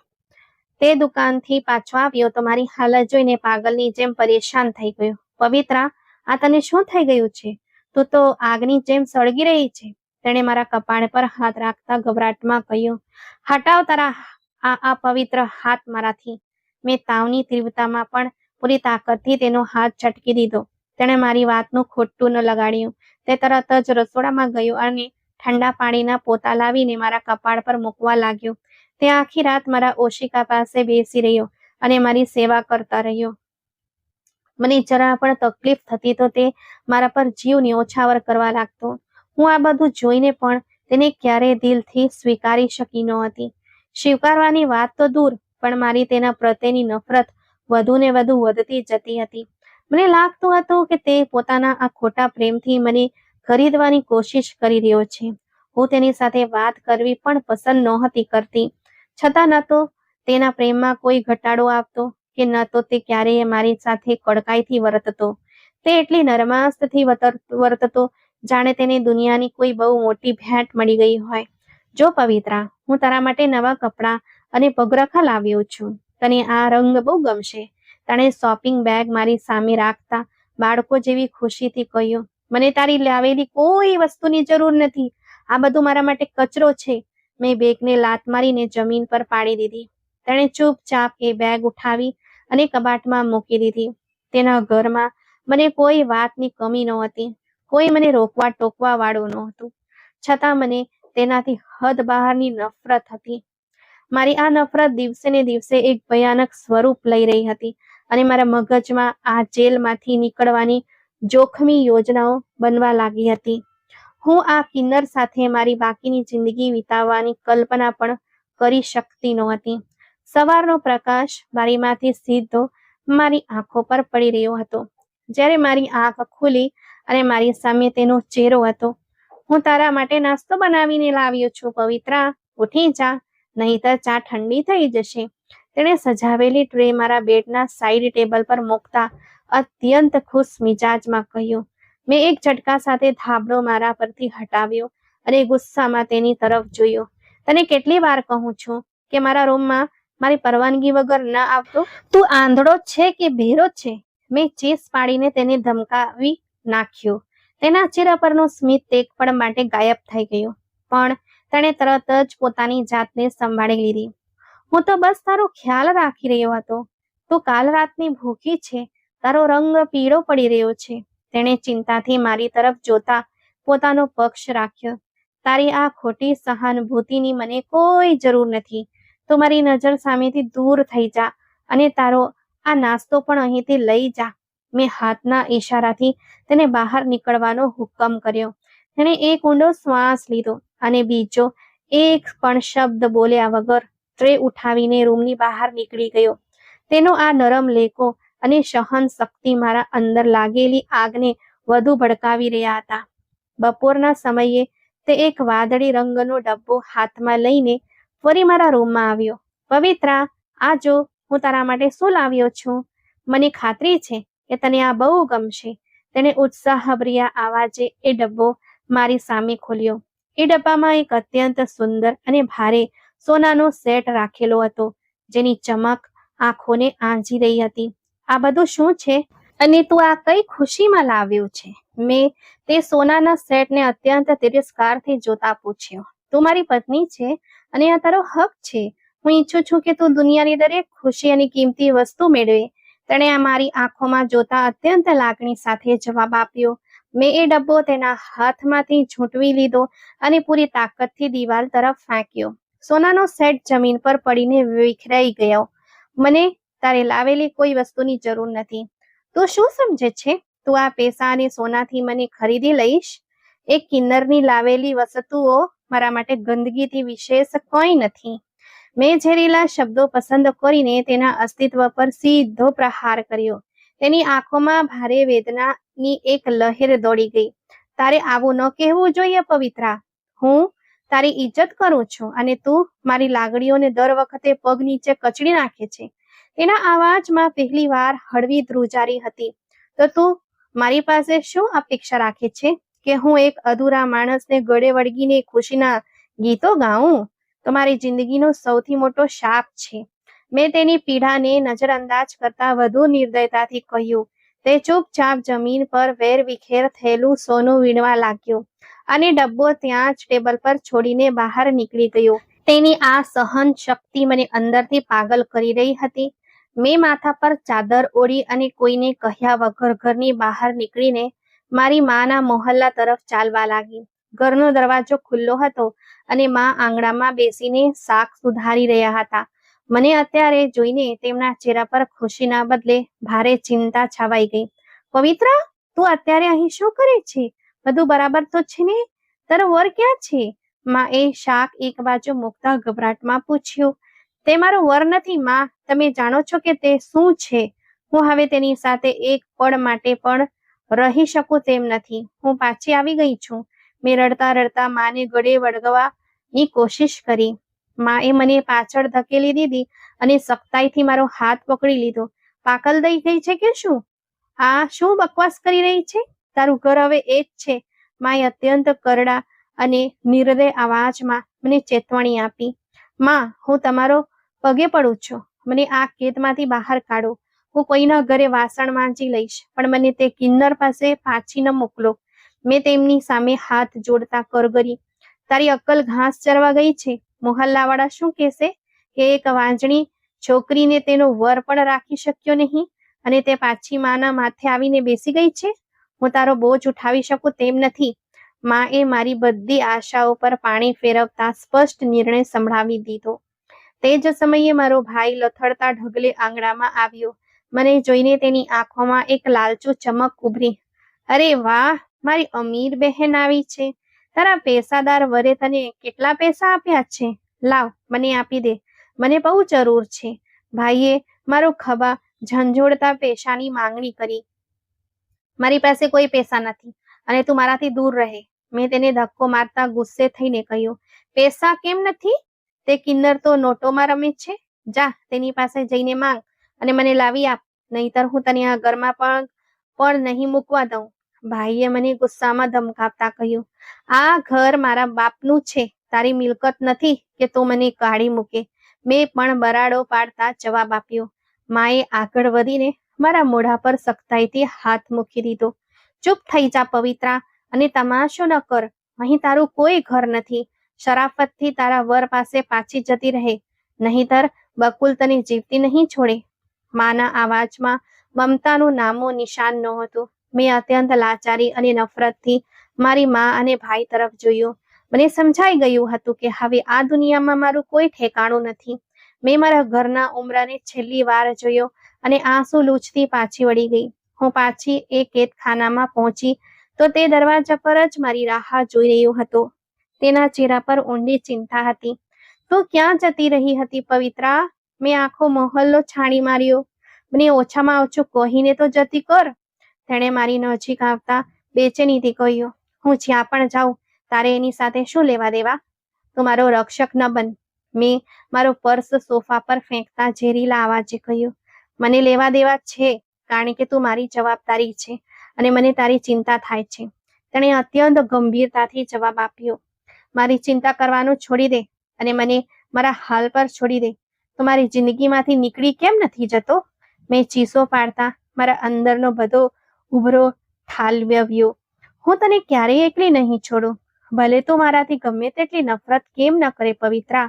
તે દુકાનથી પાછો આવ્યો તો મારી હાલત જોઈને પાગલની જેમ પરેશાન થઈ ગયો. પવિત્રા, આ તને શું થઈ ગયું છે? તું તો આગની જેમ સળગી રહી છે. તેણે મારા કપાળ પર હાથ રાખતા ગભરાટમાં કહ્યું. હટાવ તારા આ અપવિત્ર હાથ મારાથી. મેં તાવની તીવ્રતામાં પણ પૂરી તાકાતથી તેનો હાથ છટકી દીધો. તેણે મારી વાતનું ખોટું ન લગાડ્યું. તે તરત જ રસોડામાં ગયો અને ઠંડા પાણીના પોતા લાવીને મારા કપાળ પર મૂકવા લાગ્યો. તે આખી રાત મારા ઓશિકા પાસે બેસી રહ્યો અને મારી સેવા કરતા રહ્યો. મને જરા પણ તકલીફ થતી તો તે મારા પર જીવ ન્યોછાવર કરવા લાગતો. હું આ બધું જોઈને પણ તેને ક્યારેય દિલથી સ્વીકારી શકી નહોતી. સ્વીકારવાની વાત તો દૂર, પણ મારી તેના પ્રત્યેની નફરત વધુ ને વધુ વધતી જતી હતી. મને લાગતું હતું કે તે પોતાના આ ખોટા પ્રેમથી મને ખરીદવાની કોશિશ કરી રહ્યો છે. હું તેની સાથે વાત કરવી પણ પસંદ નહોતી કરતી, છતાં ન તો તેના પ્રેમમાં કોઈ ઘટાડો આવતો કે ન તો તે ક્યારેય મારી સાથે કડકાઈથી વર્તતો. તે એટલી નરમાશથી વર્તતો જાણે તેને દુનિયાની કોઈ બહુ મોટી ભેટ મળી ગઈ હોય. જો પવિત્રા, હું તારા માટે નવા કપડાં અને પગરખા લાવ્યો છું. તને આ રંગ બહુ ગમશે. તેણે શોપિંગ બેગ મારી સામે રાખતા બાળકો જેવી ખુશીથી કહ્યું. મને તારી લાવેલી કોઈ વસ્તુની જરૂર નથી. આ બધું મારા માટે કચરો છે. મેં બેગને લાત મારીને જમીન પર પાડી દીધી. તેણે ચૂપચાપ એ બેગ ઉઠાવી અને કબાટમાં મૂકી દીધી. તેના ઘરમાં મને કોઈ વાતની કમી નહોતી. કોઈ મને રોકવા ટોકવા વાળું નહોતું, છતાં મને તેનાથી હદ બહારની નફરત હતી. મારી આ નફરત દિવસે ને દિવસે એક ભયાનક સ્વરૂપ લઈ રહી હતી અને મારા મગજમાં આ જેલમાંથી નીકળવાની જોખમી યોજનાઓ બનવા લાગી હતી. હું આ કિન્નર સાથે મારી બાકીની જિંદગી વિતાવવાની કલ્પના પણ કરી શકતી નહોતી. સવારનો પ્રકાશ બારીમાંથી સીધો મારી આંખો પર પડી રહ્યો હતો. જ્યારે મારી આંખ ખુલી અને મારી સામે તેનો ચહેરો હતો. હું તારા માટે નાસ્તો બનાવીને લાવ્યો છું પવિત્રા, ઉઠી જા, નહીંતર ચા ઠંડી થઈ જશે. તેણે સજાવેલી ટ્રે મારા બેડના સાઈડ ટેબલ પર મૂકતા અત્યંત ખુશ મિજાજમાં કહ્યું. મેં એક ઝટકા સાથે ધાબળો મારા પરથી હટાવ્યો અને ગુસ્સામાં તેની તરફ જોયો. તને કેટલી વાર કહું છું કે મારા રૂમમાં મારી પરવાનગી વગર ન આવતો? તું આંધળો છે કે બહેરો છે? મેં ચીસ પાડીને તેને ધમકાવી નાખ્યો. તેના ચહેરા પરનું સ્મિત એક પળ માટે ગાયબ થઈ ગયું, પણ તેણે તરત જ પોતાની જાતને સંભાળી લીધી. હું તો બસ તારો ખ્યાલ રાખી રહ્યો હતો. તું કાલ રાતની ભૂખી છે. તારો રંગ પીળો પડી રહ્યો છે. તેણે ચિંતાથી મારી તરફ જોતા પોતાનો પક્ષ રાખ્યો. તારી આ ખોટી સહાનુભૂતિની મને કોઈ જરૂર નથી. તું મારી નજર સામેથી દૂર થઈ જા અને તારો આ નાસ્તો પણ અહીંથી લઈ જા. મેં હાથના ઈશારાથી તેને બહાર નીકળવાનો હુકમ કર્યો. તેણે એક ઊંડો શ્વાસ લીધો અને બીજો એક પણ શબ્દ બોલ્યા વગર ટ્રે ઉઠાવીને રૂમની બહાર નીકળી ગયો. તેનો આ નરમ લેકો અને સહન શક્તિ મારા અંદર લાગેલી આગને વધુ ભડકાવી રહ્યા હતા. બપોરના સમયે તે એક વાદળી રંગનો ડબ્બો હાથમાં લઈને ફરી મારા રૂમમાં આવ્યો. પવિત્રા, આ જો, હું તારા માટે શું લાવ્યો છું. મને ખાતરી છે કે તને આ બહુ ગમશે. તેણે ઉત્સાહભર્યા આવાજે એ ડબ્બો મારી સામે ખોલ્યો. એ ડબ્બામાં એક અત્યંત સુંદર અને ભારે સોનાનો સેટ રાખેલો હતો, જેની ચમક આંખોને આંજી રહી હતી. આ બધું શું છે અને તું આ કઈ ખુશીમાં લાવ્યું છે? મેં તે સોનાના સેટને અત્યંત તિરસ્કારથી જોતા પૂછ્યું. તું મારી પત્ની છે અને આ તારો હક છે. હું ઈચ્છું છું કે તું દુનિયાની દરેક ખુશી અને કિંમતી વસ્તુ મેળવે. તેણે આ મારી આંખોમાં જોતા અત્યંત લાગણી સાથે જવાબ આપ્યો. મેં એ ડબ્બો તેના હાથમાંથી ઝૂંટવી લીધો અને પૂરી તાકાતથી દિવાલ તરફ ફેંક્યો. સોનાનો સેટ જમીન પર પડીને વિખરાઈ ગયો. મને તારે લાવેલી કોઈ વસ્તુની જરૂર નથી. તું શું સમજે છે? તું આ પૈસા અને સોનાથી મને ખરીદી લઈશ? એક કિન્નરની લાવેલી વસ્તુઓ મારા માટે ગંદકીથી વિશેષ કોઈ નથી. મેં ઝેરીલા શબ્દો પસંદ કરીને તેના અસ્તિત્વ પર સીધો પ્રહાર કર્યો. તેની આંખોમાં ભારે વેદનાની એક લહેર દોડી ગઈ. તારે આવું ન કહેવું જોઈએ પવિત્રા. હું તારી ઇજ્જત કરું છું અને તું મારી લાગણીઓને દર વખતે પગ નીચે કચડી નાખે છે. તેના અવાજમાં પહેલી વાર હળવી ધ્રુજારી હતી. તો તું મારી પાસે શું અપેક્ષા રાખે છે? કે હું એક અધૂરા માણસને ગળે વળગીને ખુશીના ગીતો ગાઉં? તો મારી જિંદગીનો સૌથી મોટો શાપ છે. મેં તેની પીડાને નજરઅંદાજ કરતા વધુ નિર્દયતાથી કહ્યું. તે ચૂપચાપ જમીન પર વેરવિખેર થયેલું સોનું વીણવા લાગ્યો અને ડબ્બો ત્યાં જ ટેબલ પર છોડીને બહાર નીકળી ગયો. તેની આ સહન શક્તિ મને અંદરથી પાગલ કરી રહી હતી. મેં માથા પર ચાદર ઓઢી અને કોઈને કહ્યા વગર ઘરની બહાર નીકળીને મારી માના મોહલ્લા તરફ ચાલવા લાગી. ઘરનો દરવાજો ખુલ્લો હતો અને મા આંગણામાં બેસીને શાક સુધારી રહ્યા હતા. મને અત્યારે જોઈને તેમના ચહેરા પર ખુશીના બદલે ભારે ચિંતા છવાઈ ગઈ. પવિત્રા, તું અત્યારે અહીં શું કરે છે? બધું બરાબર તો છે ને? તારો વર ક્યાં છે? મા એ શાક એક બાજુ મૂકતા ગભરાટમાં પૂછ્યું. તે મારો વર નથી મા. તમે જાણો છો કે તે શું છે? હું હવે તેની સાથે એક પળ માટે પણ રહી શકું તેમ નથી. હું પાછી આવી ગઈ છું. મેં રડતા રડતા માને ગળે વળગવાની કોશિશ કરી. માએ મને પાછળ ધકેલી દીધી અને સખ્તાઈથી મારો હાથ પકડી લીધો. પાગલ થઈ ગઈ છે કે શું? આ શું બકવાસ કરી રહી છે? તારું ઘર હવે એ જ છે. માએ અત્યંત કરડા અને નિર્દય અવાજમાં મને ચેતવણી આપી. માં, હું તમારો પગે પડું છું. મને આ કેદમાંથી બહાર કાઢો. હું કોઈના ઘરે વાસણ માંજી લઈશ, પણ મને તે કિન્નર પાસે પાછી ન મોકલો. મેં તેમની સામે હાથ જોડતા કરગરી. તારી અક્કલ ઘાસ ચરવા ગઈ છે. મોહલ્લાવાળા શું કહેશે? કે એક વાંજણી છોકરીને તેનો વર પણ રાખી શક્યો નહીં અને તે પાછી માના માથે આવીને બેસી ગઈ છે. હું તારો બોજ ઉઠાવી શકું તેમ નથી. માએ મારી બધી આશાઓ પર પાણી ફેરવતા સ્પષ્ટ નિર્ણય સંભળાવી દીધો. તે જ સમયે મારો ભાઈ લથડતા ઢગલે આંગણામાં આવ્યો. મને જોઈને તેની આંખોમાં એક લાલચુ ચમક ઉભરી. અરે વાહ, મારી અમીર બહેન આવી છે. તારા પૈસાદાર વરે તને કેટલા પૈસા આપ્યા છે? લાવ, મને આપી દે. મને બહુ જરૂર છે. ભાઈએ મારો ખભા ઝંઝોળતા પૈસાની માંગણી કરી. મારી પાસે કોઈ પૈસા નથી અને તું મારાથી દૂર રહે. મેં તેને ધક્કો મારતા ગુસ્સે થઈને કહ્યું. પૈસા કેમ નથી? તે કિન્નર તો નોટોમાં રમે છે. જા, તેની પાસે જઈને માંગ અને મને લાવી આપ, નહીતર હું તને આ ઘરમાં પણ નહીં મૂકવા દઉં. ભાઈએ મને ગુસ્સામાં ધમકાવતા કહ્યું. આ ઘર મારા બાપનું છે. તારી મિલકત નથી કે તું મને કાઢી મૂકે. મેં પણ બરાડો પાડતા જવાબ આપ્યો. માએ આગળ વધીને મારા મોઢા પર સખ્તાઈથી હાથ મૂકી દીધો. ચૂપ થઈ જા પવિત્રા અને તમાશો ન કર. અહીં તારું કોઈ ઘર નથી. શરાફતથી તારા વર પાસે પાછી જતી રહે, નહીતર બકુલ તને જીવતી નહીં છોડે. માના અવાજમાં મમતાનું નામો નિશાન નહોતું. મેં અત્યંત લાચારી અને નફરતથી મારી મા અને ભાઈ તરફ જોયું. મને સમજાઈ ગયું હતું કે હવે આ દુનિયામાં મારું કોઈ ઠેકાણું નથી. મેં મારા ઘરના ઉંબરાને છેલ્લી વાર જોયો અને આંસુ લૂછતી પાછી વળી ગઈ. હું પાછી એ કેદખાનામાં પહોંચી તો તે દરવાજા પર જ મારી રાહ જોઈ રહ્યો હતો. તેના ચહેરા પર ઊંડી ચિંતા હતી. તું ક્યાં જતી રહી હતી પવિત્રા? મેં આખો મહોલ્લો છાણી માર્યો. મને ઓછામાં ઓછું કહીને તો જતી કર. તેણે મારી નજીક આવતા બેચેનીથી કહ્યું, હું જ્યાં પણ જાઉં તારે એની સાથે શું લેવા દેવા? તું મારો રક્ષક ન બન. મેં મારો પર્સ સોફા પર ફેંકતા ઝેરીલા અવાજે કહ્યું, મને લેવા દેવા છે, કારણ કે તું મારી જવાબદારી છે અને મને તારી ચિંતા થાય છે. તેણે અત્યંત ગંભીરતાથી જવાબ આપ્યો, મારી ચિંતા કરવાનું છોડી દે અને મને મારા હાલ પર છોડી દે. તો મારી જિંદગીમાંથી નીકળી કેમ નથી જતો? મેં ચીસો પાડતા મારા અંદરનો બધો ઉભરો ઠાલવ્યો. હું તને ક્યારેય એકલી નહીં છોડું, ભલે તું મારાથી ગમે તેટલી નફરત કેમ ન કરે પવિત્રા.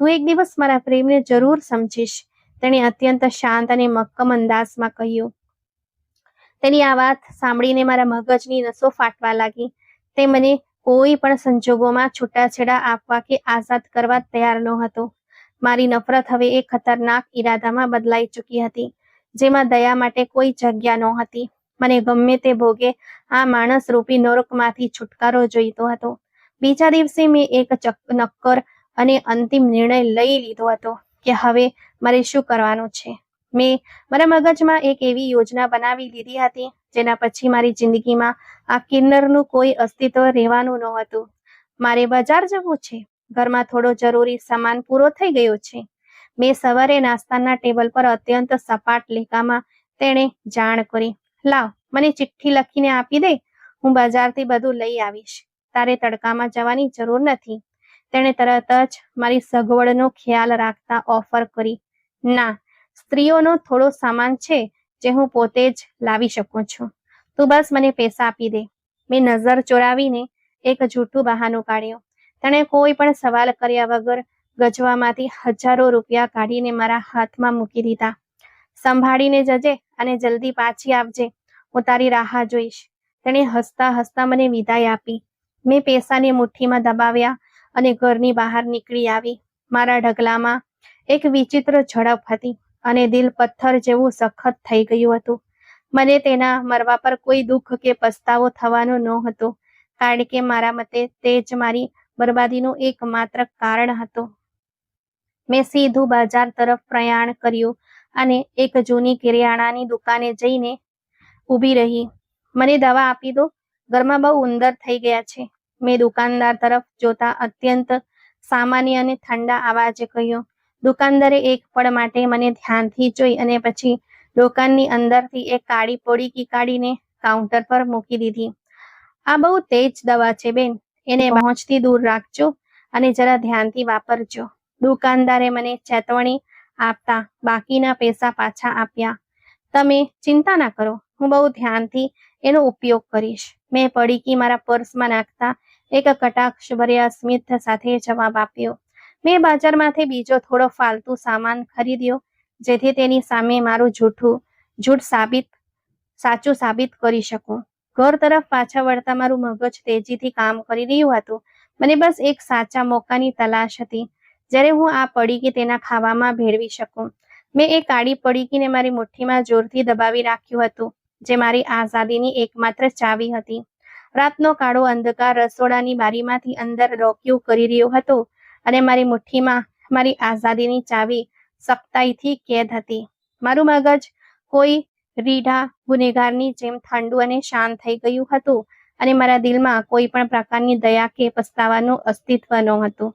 તું એક દિવસ મારા પ્રેમને જરૂર સમજીશ. તેણે અત્યંત શાંત અને મક્કમ અંદાજમાં કહ્યું. તેની આ વાત સાંભળીને મારા મગજની નસો ફાટવા લાગી. તે મને કોઈ પણ સંજોગોમાં છૂટાછેડા આપવા કે આઝાદ કરવા તૈયાર નહોતો. મારી નફરત હવે એક ખતરનાક ઈરાદામાં બદલાઈ ચૂકી હતી, જેમાં દયા માટે કોઈ જગ્યા નહોતી. મને ગમે તે ભોગે આ માણસ રૂપી નરકમાંથી છુટકારો જોઈતો હતો. બીજા દિવસે મેં એક નક્કર અને અંતિમ નિર્ણય લઈ લીધો હતો કે હવે મારે શું કરવાનું છે. મેં મારા મગજમાં એક એવી યોજના બનાવી લીધી હતી જેના પછી મારી જિંદગીમાં આ કિન્નરનું કોઈ અસ્તિત્વ રહેવાનું નહોતું. મારે બજાર જવું છે. ઘરમાં થોડો જરૂરી સામાન પૂરો થઈ ગયો છે. મેં સવારે નાસ્તાના ટેબલ પર અત્યંત સપાટ લેખામાં તેણે જાણ કરી, લાવ, મને ચિઠ્ઠી લખીને આપી દે, હું બજારથી બધું લઈ આવીશ. તારે તડકામાં જવાની જરૂર નથી. તેણે તરત જ મારી સગવડનો ખ્યાલ રાખતા ઓફર કરી, ના, સ્ત્રીઓનો થોડો સામાન છે જે હું પોતે જ લાવી શકું છું. તું બસ મને પૈસા આપી દે. મેં નજર ચોરાવીને એક જૂઠું બહાનું કાઢ્યું. તેણે કોઈ પણ સવાલ કર્યા વગર ગજવામાંથી હજારો રૂપિયા કાઢીને મારા હાથમાં મૂકી દીધા. સંભાળીને જજે અને જલ્દી પાછી આવજે, હું તારી રાહ જોઈશ. તેણે હસતા હસતા મને વિદાય આપી. મેં પૈસાને મુઠ્ઠીમાં દબાવ્યા અને ઘરની બહાર નીકળી આવી. મારા ઢગલામાં એક વિચિત્ર ઝડપ હતી અને દિલ પથ્થર જેવું સખત થઈ ગયું હતું. મને તેના મરવા પર કોઈ દુઃખ કે પસ્તાવો થવાનો નહોતો, કારણ કે મારા મતે તે જ મારી બરબાદીનું એકમાત્ર કારણ હતું. મેં સીધું બજાર તરફ પ્રયાણ કર્યું અને એક જૂની કિરિયાણાની દુકાને જઈને ઊભી રહી. મને દવા આપી દો, ઘરમાં બહુ ઉંદર થઈ ગયા છે. મેં દુકાનદાર તરફ જોતા અત્યંત સામાન્ય અને ઠંડા અવાજે કહ્યું. દુકાનદારે એક પળ માટે મને ધ્યાનથી જોઈ અને પછી દુકાનની અંદરથી એક કાળી પડીકી કાઢીને કાઉન્ટર પર મૂકી દીધી. આ બહુ તેજ દવા છે બેન, એને પહોંચથી દૂર રાખજો અને જરા ધ્યાનથી વાપરજો. દુકાનદારે મને ચેતવણી આપતા બાકીના પૈસા પાછા આપ્યા. તમે ચિંતા ના કરો, હું બહુ ધ્યાનથી એનો ઉપયોગ કરીશ. મેં પડીકી મારા પર્સમાં નાખતા એક કટાક્ષભર્યા સ્મિત સાથે જવાબ આપ્યો. મેં બજારમાંથી બીજો થોડો ફાલતુ સામાન ખરીદ્યો, જેથી તેની સામે મારું જૂઠ સાચું સાબિત કરી શકું. ઘર તરફ પાછા વળતા મારું મગજ તેજીથી કામ કરી રહ્યું હતું. મને બસ એક સાચા મોકાની તલાશ હતી, જ્યારે હું આ પડીકી તેના ખાવામાં ભેળવી શકું. મેં એ કાળી પડીકીને મારી મુઠ્ઠીમાં જોરથી દબાવી રાખ્યું હતું, જે મારી આઝાદીની એકમાત્ર ચાવી હતી. રાતનો કાળો અંધકાર રસોડાની બારીમાંથી અંદર ડોકિયું કરી રહ્યો હતો અને મારી મુઠ્ઠીમાં મારી આઝાદીની ચાવી સખ્તાઈથી કેદ હતી. મારું મગજ કોઈ રીઢા ગુનેગારની જેમ ઠંડુ અને શાંત થઈ ગયું હતું અને મારા દિલમાં કોઈ પણ પ્રકારની દયા કે પસ્તાવાનું અસ્તિત્વ નહોતું.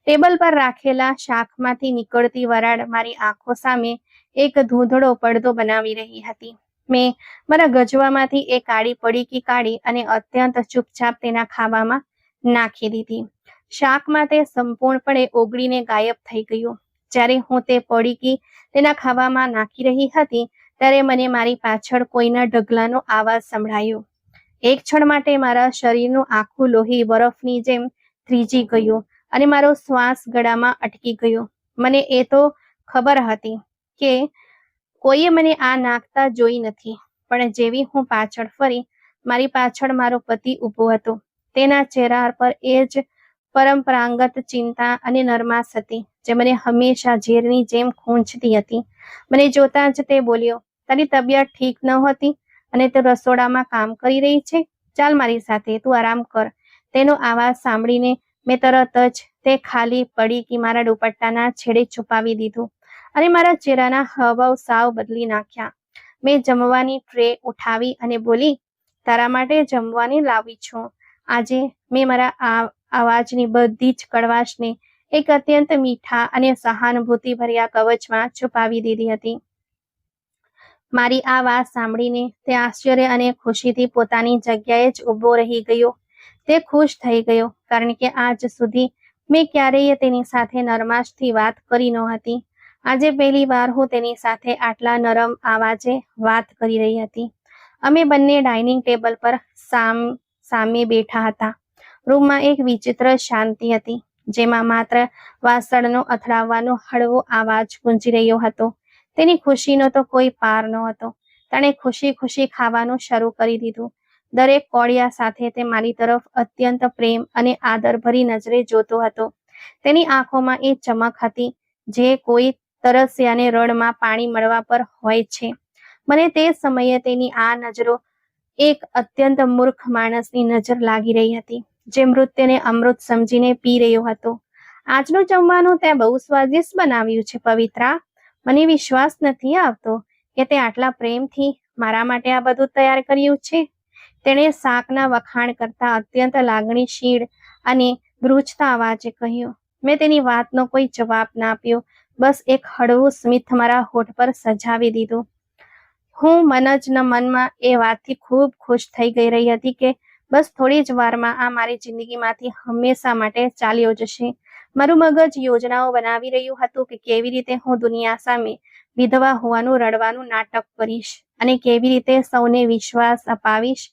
ટેબલ પર રાખેલા શાકમાંથી નીકળતી વરાળ મારી આંખો સામે એક ધૂંધળો પડદો બનાવી રહી હતી. મેં મારા ગજવામાંથી એ કાળી પડીકી કાઢી અને અત્યંત ચૂપચાપ તેના ખાવામાં નાખી દીધી. શાકમાં તે સંપૂર્ણપણે ઓગળીને ગાયબ થઈ ગયું. જ્યારે હું તે પડીકી તેના ખાવામાં નાખી રહી હતી, ત્યારે મને મારી પાછળ કોઈના ઢગલાનો અવાજ સંભળાયો. એક ક્ષણ માટે મારા શરીરનું આખું લોહી બરફની જેમ થીજી ગયું અને મારો શ્વાસ ગળામાં અટકી ગયો. મને એ તો ખબર હતી કે કોઈએ મને આ નાખતા જોઈ નથી, પણ જેવી હું પાછળ ફરી, મારી પાછળ મારો પતિ ઊભો હતો. તેના ચહેરા પર એ જ પરંપરાગત ચિંતા અને નરમાશ હતી જે મને હંમેશા ઝેરની જેમ ખૂંચતી હતી. મને જોતા જ તે બોલ્યો, તારી તબિયત ઠીક નહોતી અને તે રસોડામાં કામ કરી રહી છે, ચાલ મારી સાથે, તું આરામ કર. તેનો અવાજ સાંભળીને મેં તરત જ તે ખાલી પડીકી મારા દુપટ્ટાના છેડે છુપાવી દીધું અને મારા ચહેરાના હાવભાવ સાવ બદલી નાખ્યા. મેં જમવાની ટ્રે ઉઠાવી અને બોલી, તારા માટે જમવાની લાવી છું. આજે મેં મારા અવાજની બધી જ કડવાશને એક અત્યંત મીઠા અને સહાનુભૂતિભર્યા કવચમાં છુપાવી દીધી હતી. મારી આ વાત સાંભળીને તે આશ્ચર્ય અને ખુશીથી પોતાની જગ્યાએ જ ઊભો રહી ગયો. તે ખુશ થઈ ગયો કારણ કે આજ સુધી મેં ક્યારેય તેની સાથે નરમાશથી વાત કરી નહોતી. આજે પહેલી વાર હું તેની સાથે આટલા નરમ અવાજે વાત કરી રહી હતી. અમે બંને ડાઇનિંગ ટેબલ પર સામે બેઠા હતા. રૂમમાં એક વિચિત્ર શાંતિ હતી, જેમાં માત્ર વાસણનો અથડાવવાનો હળવો અવાજ ગુંજી રહ્યો હતો. તેની ખુશીનો તો કોઈ પાર નહોતો. તેણે ખુશી ખુશી ખાવાનું શરૂ કરી દીધું. દરેક કોળિયા સાથે તે મારી તરફ અત્યંત પ્રેમ અને આદરભરી નજરે જોતો હતો. તેની આંખોમાં એ ચમક હતી જે કોઈ તરસ્યાને રણમાં પાણી મળવા પર હોય છે. મને તે સમયે તેની આ નજરો એક અત્યંત મૂર્ખ માણસની નજર લાગી રહી હતી, જે મૃત્યુને અમૃત સમજીને પી રહ્યો હતો. આજનું જમવાનું તે બહુ સ્વાદિષ્ટ બનાવ્યું છે પવિત્રા. મને વિશ્વાસ નથી આવતો કે તે આટલા પ્રેમથી મારા માટે આ બધું તૈયાર કર્યું છે. તેણે શાકના વખાણ કરતા અત્યંત લાગણીશીલ અને ધ્રુજતા અવાજે કહ્યું. મેં તેની વાતનો કોઈ જવાબ ના આપ્યો, બસ એક હળવું સ્મિત મારા હોઠ પર સજાવી દીધું. હું મનમાં એ વાતથી ખૂબ ખુશ થઈ ગઈ રહી હતી કે બસ થોડી જ વારમાં આ મારી જિંદગીમાંથી હંમેશા માટે ચાલ્યો જશે. મારું મગજ યોજનાઓ બનાવી રહ્યું હતું કે કેવી રીતે હું દુનિયા સામે વિધવા હોવાનું રડવાનું નાટક કરીશ અને કેવી રીતે સૌને વિશ્વાસ અપાવીશ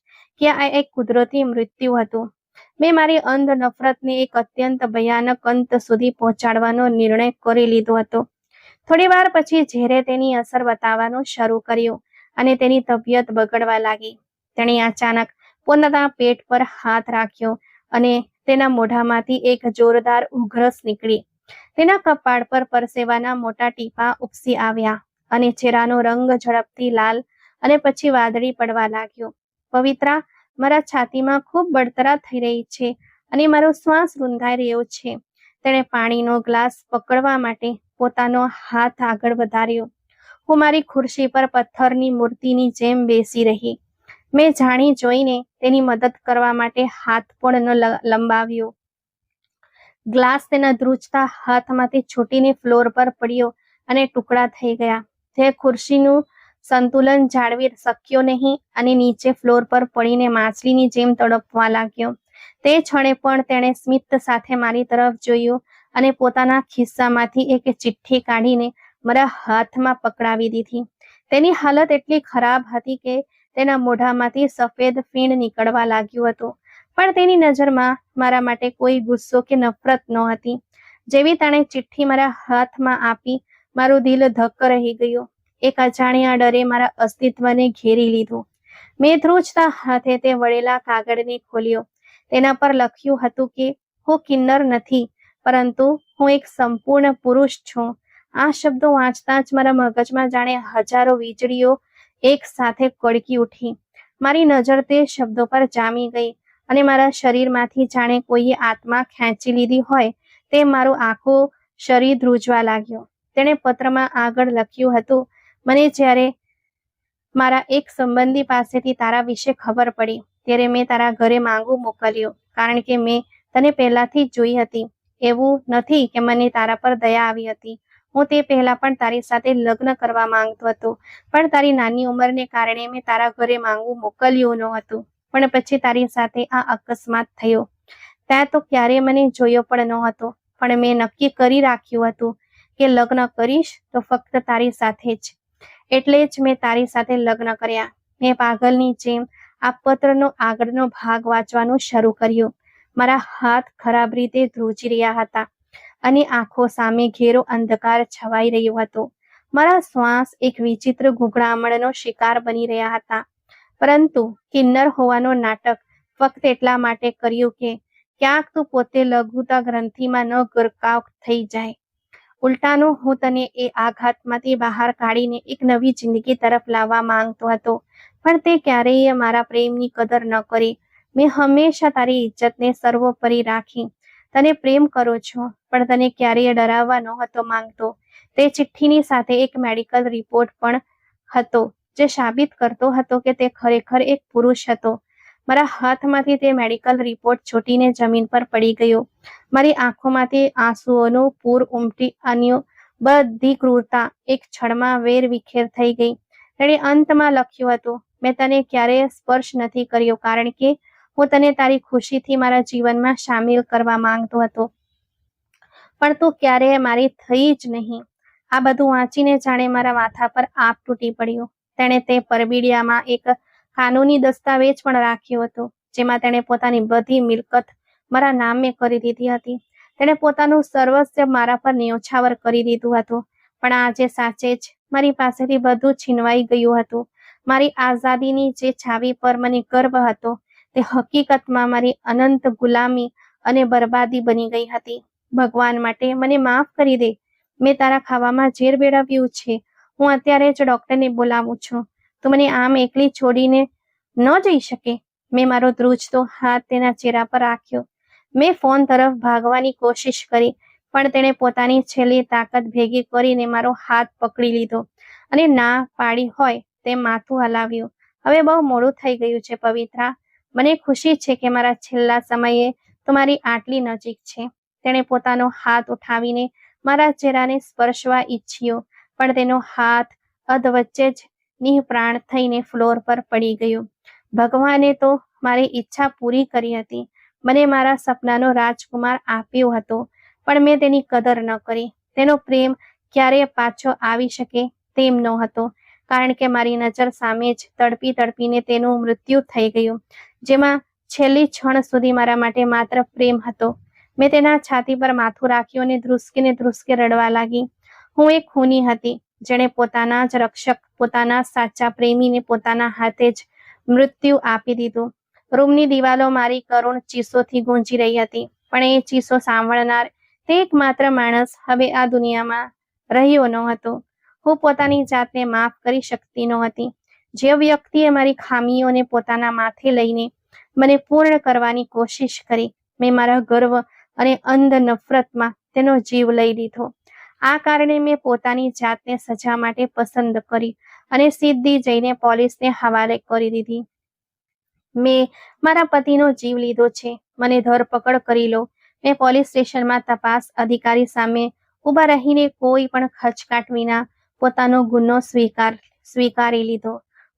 કે આ એક કુદરતી મૃત્યુ હતું. મેં મારી અંધ નફરતને એક અત્યંત ભયાનક અંત સુધી પહોંચાડવાનો નિર્ણય કરી લીધો હતો. થોડી વાર પછી ઝેરે તેની અસર બતાવવાનું શરૂ કર્યું અને તેની તબિયત બગડવા લાગી. તેણે અચાનક પોતાના પેટ પર હાથ રાખ્યો અને તેના મોઢામાંથી એક જોરદાર ઉઘરસ નીકળી. તેના કપાળ પર પરસેવાના મોટા ટીપાં ઉપસી આવ્યા અને ચહેરાનો રંગ ઝડપથી લાલ અને પછી વાદળી પડવા લાગ્યો. પવિત્રા, મારા છાતીમાં ખૂબ બળતરા થઈ રહી છે અને મારો શ્વાસ રૂંધાઈ રહ્યો છે. તેણે પાણીનો ગ્લાસ પકડવા માટે પોતાનો હાથ આગળ વધાર્યો. હું મારી ખુરશી પર પથ્થરની મૂર્તિની જેમ બેસી રહી. મેં જાણી જોઈને તેની મદદ કરવા માટે હાથ પણ ન લંબાવ્યો. ગ્લાસ તેના ધ્રુજતા હાથમાંથી છૂટીને ફ્લોર પર પડ્યો અને ટુકડા થઈ ગયા. તે ખુરશીનું સંતુલન જાળવી શક્યો નહીં અને નીચે ફ્લોર પર પડીને માછલીની જેમ તડપવા લાગ્યો. તે ક્ષણે પણ તેણે સ્મિત સાથે મારી તરફ જોયું અને પોતાના ખિસ્સામાંથી એક ચિઠ્ઠી કાઢીને મારા હાથમાં પકડાવી દીધી. તેની હાલત એટલી ખરાબ હતી કે તેના મોઢામાંથી સફેદ ફીણ નીકળવા લાગ્યું હતું, પણ તેની નજરમાં મારા માટે કોઈ ગુસ્સો કે નફરત નહોતી. જેવી તેણે ચિઠ્ઠી મારા હાથમાં આપી, મારું દિલ ધક્ક રહી ગયું. એક અજાણ્યા ડરે મારા અસ્તિત્વને ઘેરી લીધું. મેં ધ્રુજતા હાથે તે વળેલા કાગળને ખોલ્યો. તેના પર લખ્યું હતું કે હું કિન્નર નથી, પરંતુ હું એક સંપૂર્ણ પુરુષ છું. આ શબ્દો વાંચતા જ મારા મગજમાં જાણે હજારો વીજળીઓ એક સાથે કડકી ઉઠી. મારી નજર તે શબ્દો પર જામી ગઈ અને મારા શરીરમાંથી જાણે કોઈએ આત્મા ખેંચી લીધી હોય તે મારું આખું શરીર ધ્રુજવા લાગ્યું. તેણે પત્રમાં આગળ લખ્યું હતું, મને જ્યારે મારા એક સંબંધી પાસેથી તારા વિશે ખબર પડી ત્યારે મેં તારા ઘરે માંગુ મોકલ્યું, કારણ કે મેં તને પહેલાથી જ જોઈ હતી. એવું નથી કે મને તારા પર દયા આવી હતી. હું તે પહેલા પણ તારી સાથે લગ્ન કરવા માંગતો હતો, પણ તારી નાની ઉંમરને કારણે મેં તારા ઘરે માંગવું મોકલ્યું નહોતું. પણ પછી તારી સાથે આ અકસ્માત થયો. ત્યાં તો ક્યારેય મને જોયો પણ નહોતો, પણ મેં નક્કી કરી રાખ્યું હતું કે લગ્ન કરીશ તો ફક્ત તારી સાથે જ. એટલે જ મેં તારી સાથે લગ્ન કર્યા. મેં પાગલની જેમ આ પત્રનો આગળનો ભાગ વાંચવાનું શરૂ કર્યું. મારા હાથ ખરાબ રીતે ધ્રુજી રહ્યા હતા અને આંખો સામે ઘેરો અંધકાર છવાઈ રહ્યો હતો. મારા શ્વાસ એક વિચિત્ર ગૂંગળામણનો શિકાર બની રહ્યા હતા. પરંતુ કિન્નર હોવાનો નાટક ફક્ત એટલા માટે કર્યું કે ક્યાંક તું પોતે લઘુતા ગ્રંથિમાં ન ગરકાવ થઈ જાય. ઉલટાનું હું તને એ આઘાતમાંથી બહાર કાઢીને એક નવી જિંદગી તરફ લાવવા માંગતો હતો, પણ તે ક્યારેય મારા પ્રેમની કદર ન કરી. મેં હંમેશા તારી ઇજ્જતને સર્વોપરી રાખી. તને પ્રેમ કરું છું, પણ તને ક્યારેય ડરાવવા નહોતો માંગતો. તે ચિઠ્ઠીની સાથે એક મેડિકલ રિપોર્ટ પણ હતો, જે સાબિત કરતો હતો કે તે ખરેખર એક પુરુષ હતો. મારા હાથમાંથી તે મેડિકલ રિપોર્ટ છૂટીને જમીન પર પડી ગયો. મારી આંખોમાંથી આંસુઓનું પૂર ઉમટી આવ્યું. બધી ક્રૂરતા એક ક્ષણમાં વેરવિખેર થઈ ગઈ. તેણે અંતમાં લખ્યું હતું, મેં તને ક્યારેય સ્પર્શ નથી કર્યો, કારણ કે હું તને તારી ખુશીથી મારા જીવનમાં સામેલ કરવા માંગતો હતો, પણ તું ક્યારેય મારી થઈ જ નહીં. આ બધું વાંચીને જાણે મારા માથા પર આપ તૂટી પડ્યો. તેણે તે પરબીડિયામાં એક કાનૂની દસ્તાવેજ પણ રાખ્યો હતો, જેમાં તેણે પોતાની બધી મિલકત મારા નામે કરી દીધી હતી. તેણે પોતાનું સર્વસ્વ મારા પર ન્યોછાવર કરી દીધું હતું. પણ આજે સાચે જ મારી પાસેથી બધું છીનવાઈ ગયું હતું. મારી આઝાદીની જે છાવી પર મને ગર્વ હતો, તે હકીકતમાં મારી અનંત ગુલામી અને બરબાદી બની ગઈ હતી. ભગવાન માટે મને માફ કરી દે. મેં તારા ખાવામાં ઝેર ભેળવ્યું છે. હું અત્યારે જ ડોક્ટરને બોલાવું છું. તું મને આમ એકલી છોડીને ન જઈ શકે. મેં મારો ધ્રુજતો હાથ તેના ચહેરા પર રાખ્યો. મેં ફોન તરફ ભાગવાની કોશિશ કરી, પણ તેણે પોતાની છેલ્લી તાકાત ભેગી કરીને મારો હાથ પકડી લીધો અને ના પાડી હોય તેમ માથું હલાવ્યું. હવે બહુ મોડું થઈ ગયું છે પવિત્રા. મને ખુશી છે કે મારા છેલ્લા સમયે તમારી આટલી નજીક છે. તેણે પોતાનો હાથ ઉઠાવીને મારા ચહેરાને સ્પર્શવા ઈચ્છ્યો, પણ તેનો હાથ અધવચ્ચે જ નિઃપ્રાણ થઈને ફ્લોર પર પડી ગયો. ભગવાને તો મારી ઈચ્છા પૂરી કરી હતી. મને મારા સપનાનો રાજકુમાર આપ્યો હતો, પણ મેં તેની કદર ન કરી. તેનો પ્રેમ ક્યારેય પાછો આવી શકે તેમ નહોતો, કારણ કે મારી નજર સામે જ તડપી તડપીને તેનું મૃત્યુ થઈ ગયું, જેમાં છેલ્લી ક્ષણ સુધી મારા માટે માત્ર પ્રેમ હતો. મેં તેના છાતી પર માથું રાખ્યું અને ધ્રુસકે રડવા લાગી. હું એક ખૂની હતી, જેણે પોતાના જ રક્ષક, પોતાના સાચા પ્રેમીને પોતાના હાથે જ મૃત્યુ આપી દીધું. રૂમની દિવાલો મારી કરુણ ચીસોથી ગૂંજી રહી હતી, પણ એ ચીસો સાંભળનાર તે એકમાત્ર માણસ હવે આ દુનિયામાં રહ્યો ન હતો. હું પોતાની જાતને માફ કરી શકતી નહોતી. જે વ્યક્તિએ મારી ખામીઓને પોતાના માથે લઈને મને પૂર્ણ કરવાની કોશિશ કરી, મેં મારા ગર્વ અને અંધ નફરતમાં તેનો જીવ લઈ લીધો. આ કારણે મેં પોતાની જાતને સજા માટે પસંદ કરી અને સીધી જઈને પોલીસને હવાલે કરી દીધી. મેં મારા પતિનો જીવ લીધો છે. મને ધરપકડ કરી લો. મેં પોલીસ સ્ટેશનમાં તપાસ અધિકારી સામે ઊભા રહીને કોઈ પણ ખચકાટ વિના પોતાનો ગુનો સ્વીકારી લીધો.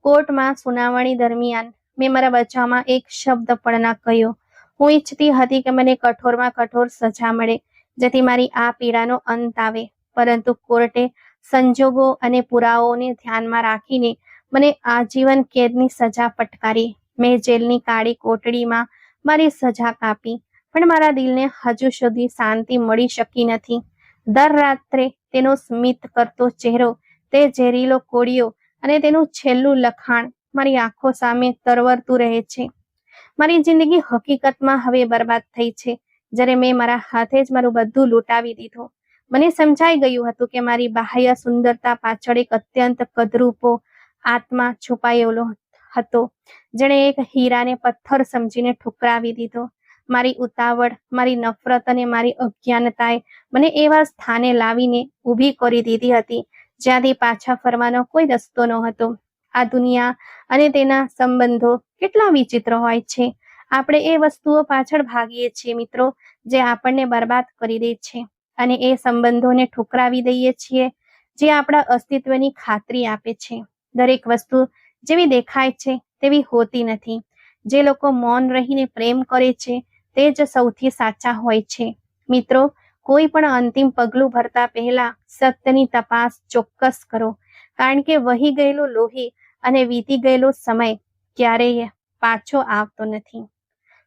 કોર્ટમાં સુનાવણી દરમિયાન મેં મારા બચાવમાં એક શબ્દ પણ ન કહ્યો. હું ઈચ્છતી હતી કે મને કઠોરમાં કઠોર સજા મળે, જેથી મારી આ પીડાનો અંત આવે, પરંતુ કોર્ટે સંજોગો અને પુરાવાઓને ધ્યાનમાં રાખીને મને આજીવન કેદની સજા ફટકારી. મેં જેલની કાળી કોટડીમાં મારી સજા કાપી, પણ મારા દિલને હજુ સુધી શાંતિ મળી શકી નથી. દર રાત્રે તેનો સ્મિત કરતો ચહેરો, તે ઝેરીલો કોળિયો અને તેનું છેલ્લું લખાણ મારી આંખો સામે તરવરતું રહે છે. મારી જિંદગી હકીકતમાં હવે બરબાદ થઈ છે, જ્યારે મેં મારા હાથે જ મારું બધું લૂંટાવી દીધું. મને સમજાઈ ગયું હતું કે મારી બાહ્ય સુંદરતા પાછળ એક અત્યંત કદરૂપો આત્મા છુપાયેલો હતો, જેણે એક હીરાને પથ્થર સમજીને ઠુકરાવી દીધો. મારી ઉતાવળ, મારી નફરત અને મારી અજ્ઞાનતાએ મને એવા સ્થાને લાવીને ઊભી કરી દીધી હતી, જ્યાંથી પાછા ફરવાનો કોઈ રસ્તો ન હતો. આ દુનિયા અને તેના સંબંધો કેટલા વિચિત્ર હોય છે. આપણે એ વસ્તુઓ પાછળ ભાગીએ છીએ મિત્રો, જે આપણને બરબાદ કરી દે છે, અને એ સંબંધોને ઠુકરાવી દઈએ છીએ જે આપણા અસ્તિત્વની ખાતરી આપે છે. દરેક વસ્તુ જેવી દેખાય છે તેવી હોતી નથી. જે લોકો મૌન રહીને પ્રેમ કરે છે તે જ સૌથી સાચા હોય છે. મિત્રો, કોઈ પણ અંતિમ પગલું ભરતા પહેલા સત્યની તપાસ ચોક્કસ કરો, કારણ કે વહી ગયેલું લોહી અને વીતી ગયેલો સમય ક્યારેય પાછો આવતો નથી.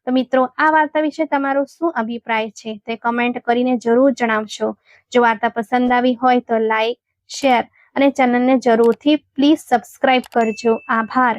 તો મિત્રો, આ વાર્તા વિશે તમારો શું અભિપ્રાય છે તે કમેન્ટ કરીને જરૂર જણાવશો. જો વાર્તા પસંદ આવી હોય તો લાઈક, શેર અને ચેનલને જરૂરથી પ્લીઝ સબસ્ક્રાઇબ કરજો. આભાર.